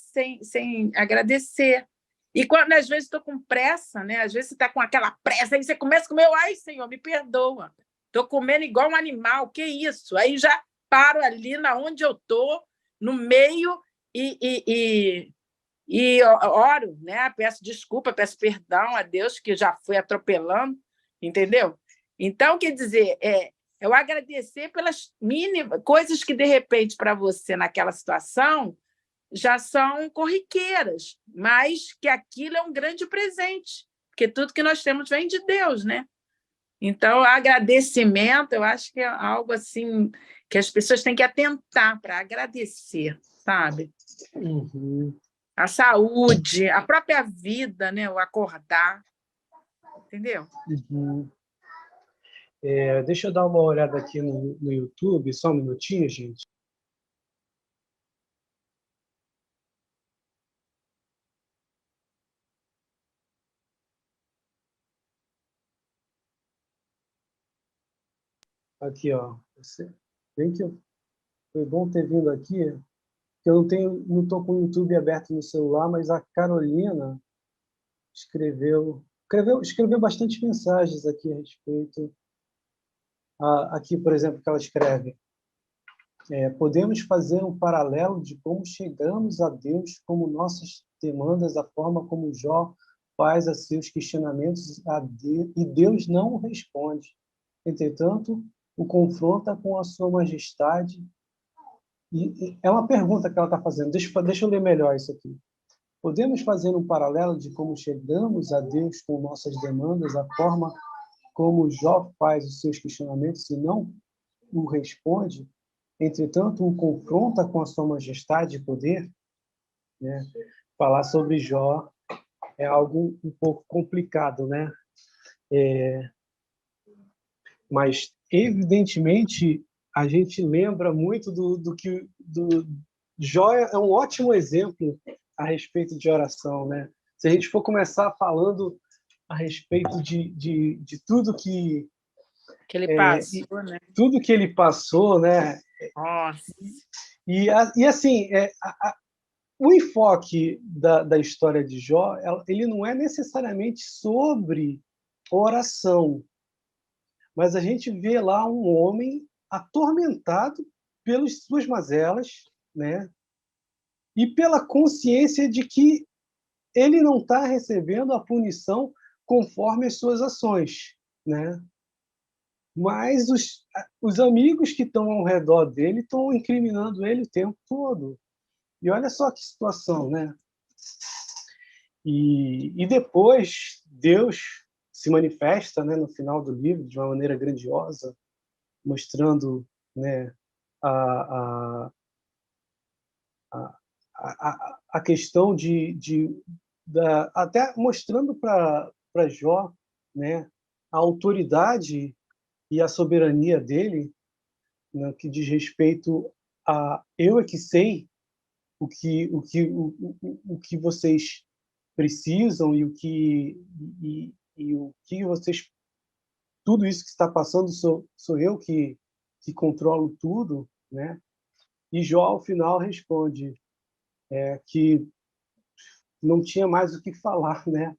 sem agradecer. E quando, às vezes, estou com pressa, né? Às vezes você está com aquela pressa, aí você começa a comer, ai, Senhor, me perdoa. Estou comendo igual um animal, que isso? Aí já paro ali na onde eu estou, no meio, e oro, né? Peço desculpa, peço perdão a Deus, que já fui atropelando, entendeu? Então, quer dizer, eu agradecer pelas mínimas coisas que, de repente, para você, naquela situação, já são corriqueiras, mas que aquilo é um grande presente, porque tudo que nós temos vem de Deus, né? Então, agradecimento, eu acho que é algo assim que as pessoas têm que atentar para agradecer, sabe? A saúde, a própria vida, né? O acordar, entendeu? Deixa eu dar uma olhada aqui no YouTube, só um minutinho, gente. Aqui, ó. Bem que foi bom ter vindo aqui, que eu não estou com o YouTube aberto no celular, mas a Carolina escreveu bastante mensagens aqui a respeito. Aqui, por exemplo, que ela escreve: podemos fazer um paralelo de como chegamos a Deus, como nossas demandas, a forma como Jó faz a seus questionamentos a Deus, e Deus não o responde. Entretanto, o confronta com a sua majestade. E é uma pergunta que ela está fazendo. Deixa eu ler melhor isso aqui. Podemos fazer um paralelo de como chegamos a Deus com nossas demandas, a forma como Jó faz os seus questionamentos e não o responde, entretanto, o confronta com a sua majestade e poder, né? Falar sobre Jó é algo um pouco complicado, né? Mas, evidentemente, a gente lembra muito do que... Jó é um ótimo exemplo a respeito de oração, né? Se a gente for começar falando a respeito de tudo que ele passou, né? Tudo que ele passou, né? Nossa. E assim, o enfoque da história de Jó, ele não é necessariamente sobre oração, mas a gente vê lá um homem atormentado pelas suas mazelas, né? E pela consciência de que ele não está recebendo a punição conforme as suas ações, né? Mas os amigos que estão ao redor dele estão incriminando ele o tempo todo. E olha só que situação, né? E depois Deus se manifesta, né, no final do livro de uma maneira grandiosa, mostrando, né, a questão até mostrando para Jó, né, a autoridade e a soberania dele, no que diz respeito a eu é que sei o que vocês precisam e o que vocês, tudo isso que está passando sou eu que controlo tudo, né? E Jó ao final responde que não tinha mais o que falar, né?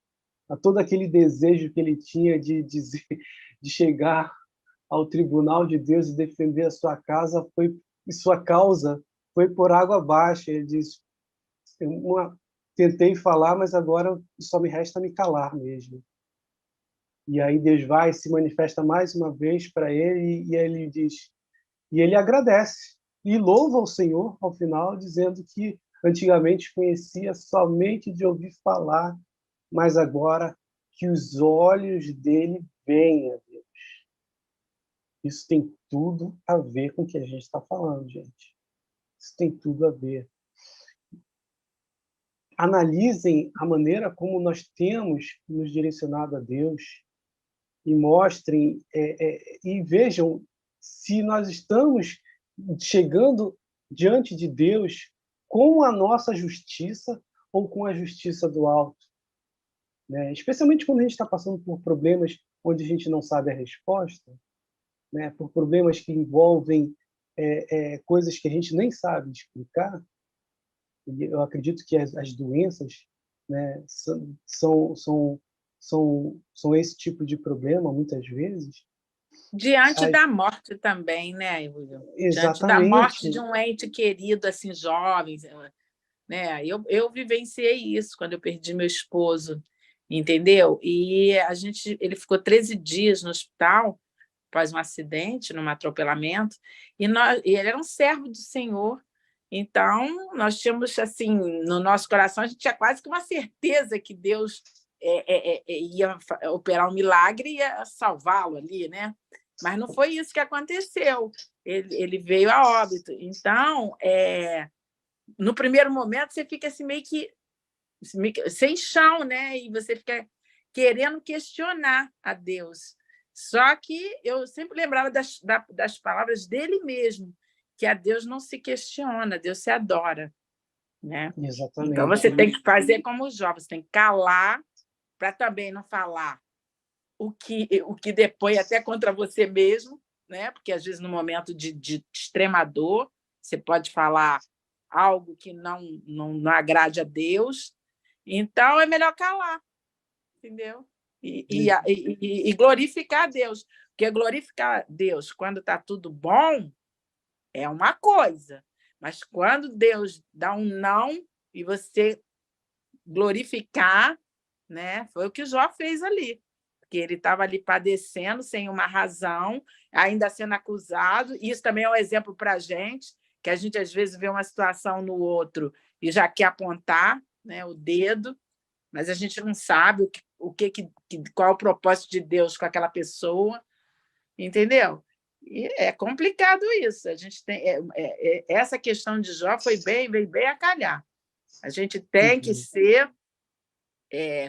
A todo aquele desejo que ele tinha de dizer, de chegar ao tribunal de Deus e defender a sua casa e sua causa foi por água abaixo. Ele diz: tentei falar, mas agora só me resta me calar mesmo. E aí Deus vai e se manifesta mais uma vez para ele e ele diz, e ele agradece e louva o Senhor ao final, dizendo que antigamente conhecia somente de ouvir falar, mas agora que os olhos dele veem a Deus. Isso tem tudo a ver com o que a gente está falando, gente. Isso tem tudo a ver. Analisem a maneira como nós temos nos direcionado a Deus e mostrem e vejam se nós estamos chegando diante de Deus com a nossa justiça ou com a justiça do alto, né? Especialmente quando a gente está passando por problemas onde a gente não sabe a resposta, né? Por problemas que envolvem coisas que a gente nem sabe explicar. E eu acredito que as doenças, né, são esse tipo de problema, muitas vezes. Diante da morte também, né, William? Diante da morte de um ente querido, assim, jovem, né? Eu vivenciei isso quando eu perdi meu esposo, entendeu? E ele ficou 13 dias no hospital após um acidente, num atropelamento, e ele era um servo do Senhor. Então, nós tínhamos, assim, no nosso coração, a gente tinha quase que uma certeza que Deus ia operar um milagre e ia salvá-lo ali, né? Mas não foi isso que aconteceu. Ele veio a óbito. Então, no primeiro momento, você fica assim, meio que sem chão, né? E você fica querendo questionar a Deus. Só que eu sempre lembrava das palavras dele mesmo, que a Deus não se questiona, Deus se adora, né? Exatamente. Então, você tem que fazer como os jovens, tem que calar para também não falar o que depois até contra você mesmo, né? Porque, às vezes, no momento de extrema dor, você pode falar algo que não agrade a Deus. Então, é melhor calar, entendeu? E glorificar a Deus. Porque glorificar a Deus quando está tudo bom é uma coisa, mas quando Deus dá um não e você glorificar, né? Foi o que Jó fez ali, porque ele estava ali padecendo sem uma razão, ainda sendo acusado. Isso também é um exemplo para a gente, que a gente às vezes vê uma situação no outro e já quer apontar, né, o dedo, mas a gente não sabe qual é o propósito de Deus com aquela pessoa, entendeu? E é complicado isso. A gente tem essa questão de Jó veio bem a calhar. A gente tem que ser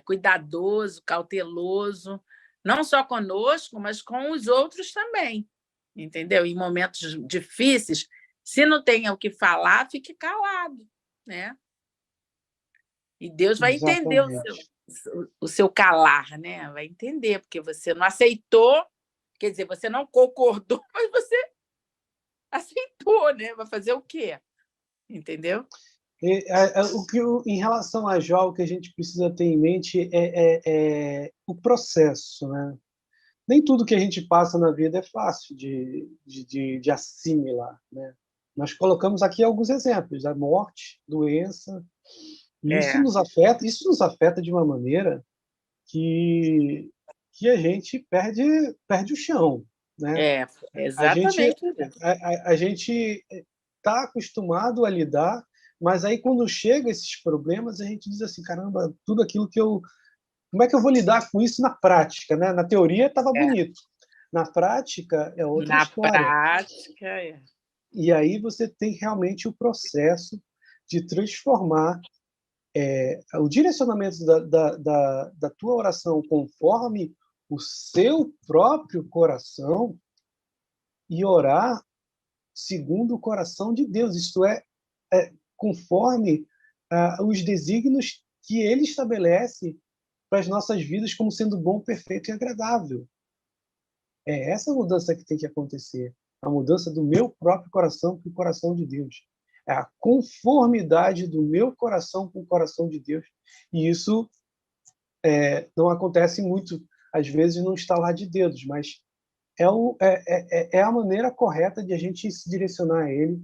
cuidadoso, cauteloso, não só conosco, mas com os outros também, entendeu? Em momentos difíceis, se não tem o que falar, fique calado, né? E Deus vai entender o seu calar, né? Vai entender, porque você não aceitou, quer dizer, você não concordou, mas você aceitou, né? Vai fazer o quê? Entendeu? Em relação a Jó, o que a gente precisa ter em mente é o processo, né? Nem tudo que a gente passa na vida é fácil de assimilar, né? Nós colocamos aqui alguns exemplos da morte, doença, e isso nos afeta de uma maneira que a gente perde o chão, né? Exatamente. A gente está acostumado a lidar, mas aí quando chega esses problemas a gente diz assim, caramba, tudo aquilo que como é que eu vou lidar com isso na prática, né? Na teoria estava bonito, na prática é outra história. Na prática E aí você tem realmente o processo de transformar o direcionamento da tua oração conforme o seu próprio coração e orar segundo o coração de Deus, isto é, conforme os desígnios que Ele estabelece para as nossas vidas como sendo bom, perfeito e agradável. É essa mudança que tem que acontecer, a mudança do meu próprio coração para o coração de Deus. É a conformidade do meu coração com o coração de Deus. E isso não acontece muito, às vezes, num estalar de dedos, mas é a maneira correta de a gente se direcionar a Ele,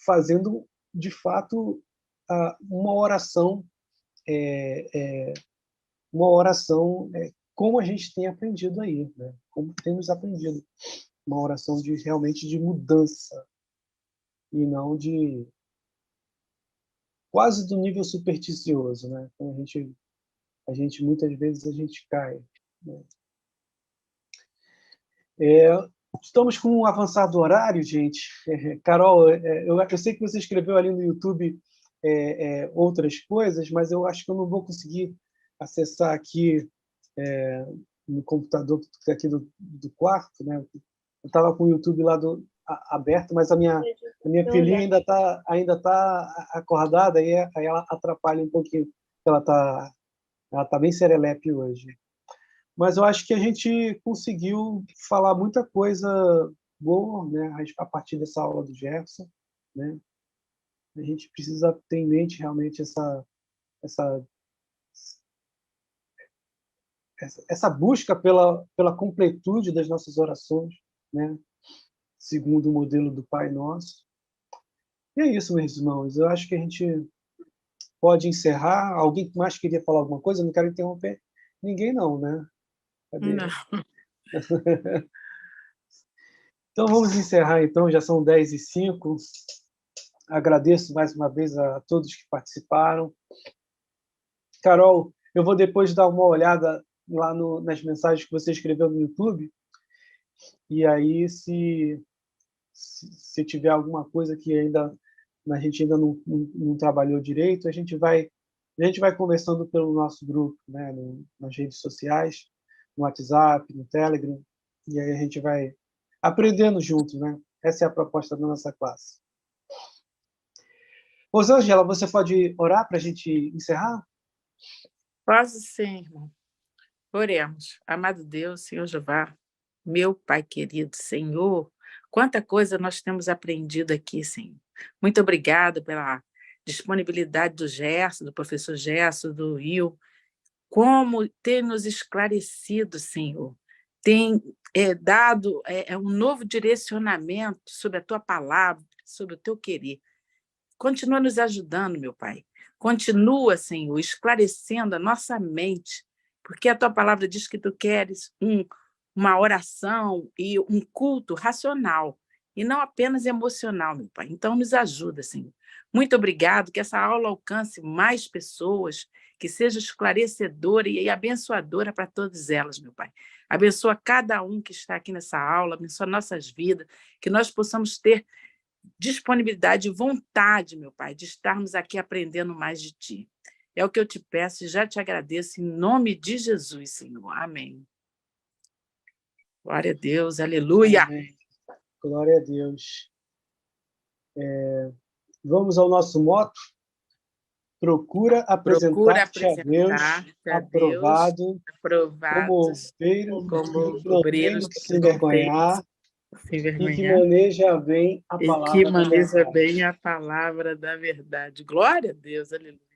fazendo, de fato, uma oração, como a gente tem aprendido aí, né? Como temos aprendido. Uma oração realmente de mudança, e não de quase do nível supersticioso, né? Então a gente muitas vezes a gente cai, né? Estamos com um avançado horário, gente. Carol, eu sei que você escreveu ali no YouTube outras coisas, mas eu acho que eu não vou conseguir acessar aqui no computador aqui do quarto, né? Eu estava com o YouTube lá aberto, mas a minha filhinha ainda tá acordada, aí ela atrapalha um pouquinho. Ela tá bem serelepe hoje. Mas eu acho que a gente conseguiu falar muita coisa boa, né, a partir dessa aula do Jefferson, né? A gente precisa ter em mente realmente essa busca pela completude das nossas orações, né? Segundo o modelo do Pai Nosso. E é isso, meus irmãos. Eu acho que a gente pode encerrar. Alguém mais queria falar alguma coisa? Eu não quero interromper ninguém, não, né? Cadê? Não. Então, vamos encerrar, então. Já são 10h05. Agradeço mais uma vez a todos que participaram. Carol, eu vou depois dar uma olhada lá nas mensagens que você escreveu no YouTube. E aí, se tiver alguma coisa que a gente ainda não trabalhou direito, a gente vai conversando pelo nosso grupo, né, nas redes sociais, no WhatsApp, no Telegram, e aí a gente vai aprendendo juntos, né? Essa é a proposta da nossa classe. Rosângela, você pode orar para a gente encerrar? Posso sim, irmão. Oremos. Amado Deus, Senhor Jeová, meu Pai querido, Senhor, quanta coisa nós temos aprendido aqui, Senhor. Muito obrigada pela disponibilidade do Gerson, do professor Gerson, do Will, como tem nos esclarecido, Senhor, tem dado um novo direcionamento sobre a Tua palavra, sobre o Teu querer. Continua nos ajudando, meu Pai. Continua, Senhor, esclarecendo a nossa mente, porque a Tua palavra diz que Tu queres uma oração e um culto racional, e não apenas emocional, meu Pai. Então, nos ajuda, Senhor. Muito obrigado, que essa aula alcance mais pessoas, que seja esclarecedora e abençoadora para todas elas, meu Pai. Abençoa cada um que está aqui nessa aula, abençoa nossas vidas, que nós possamos ter disponibilidade e vontade, meu Pai, de estarmos aqui aprendendo mais de Ti. É o que eu te peço e já te agradeço em nome de Jesus, Senhor. Amém. Glória a Deus, aleluia. Amém. Glória a Deus. Vamos ao nosso moto. Procura apresentar-te a Deus, aprovado, como obreiro que se envergonhar, e que maneja bem a palavra da verdade. Da verdade. Glória a Deus, aleluia.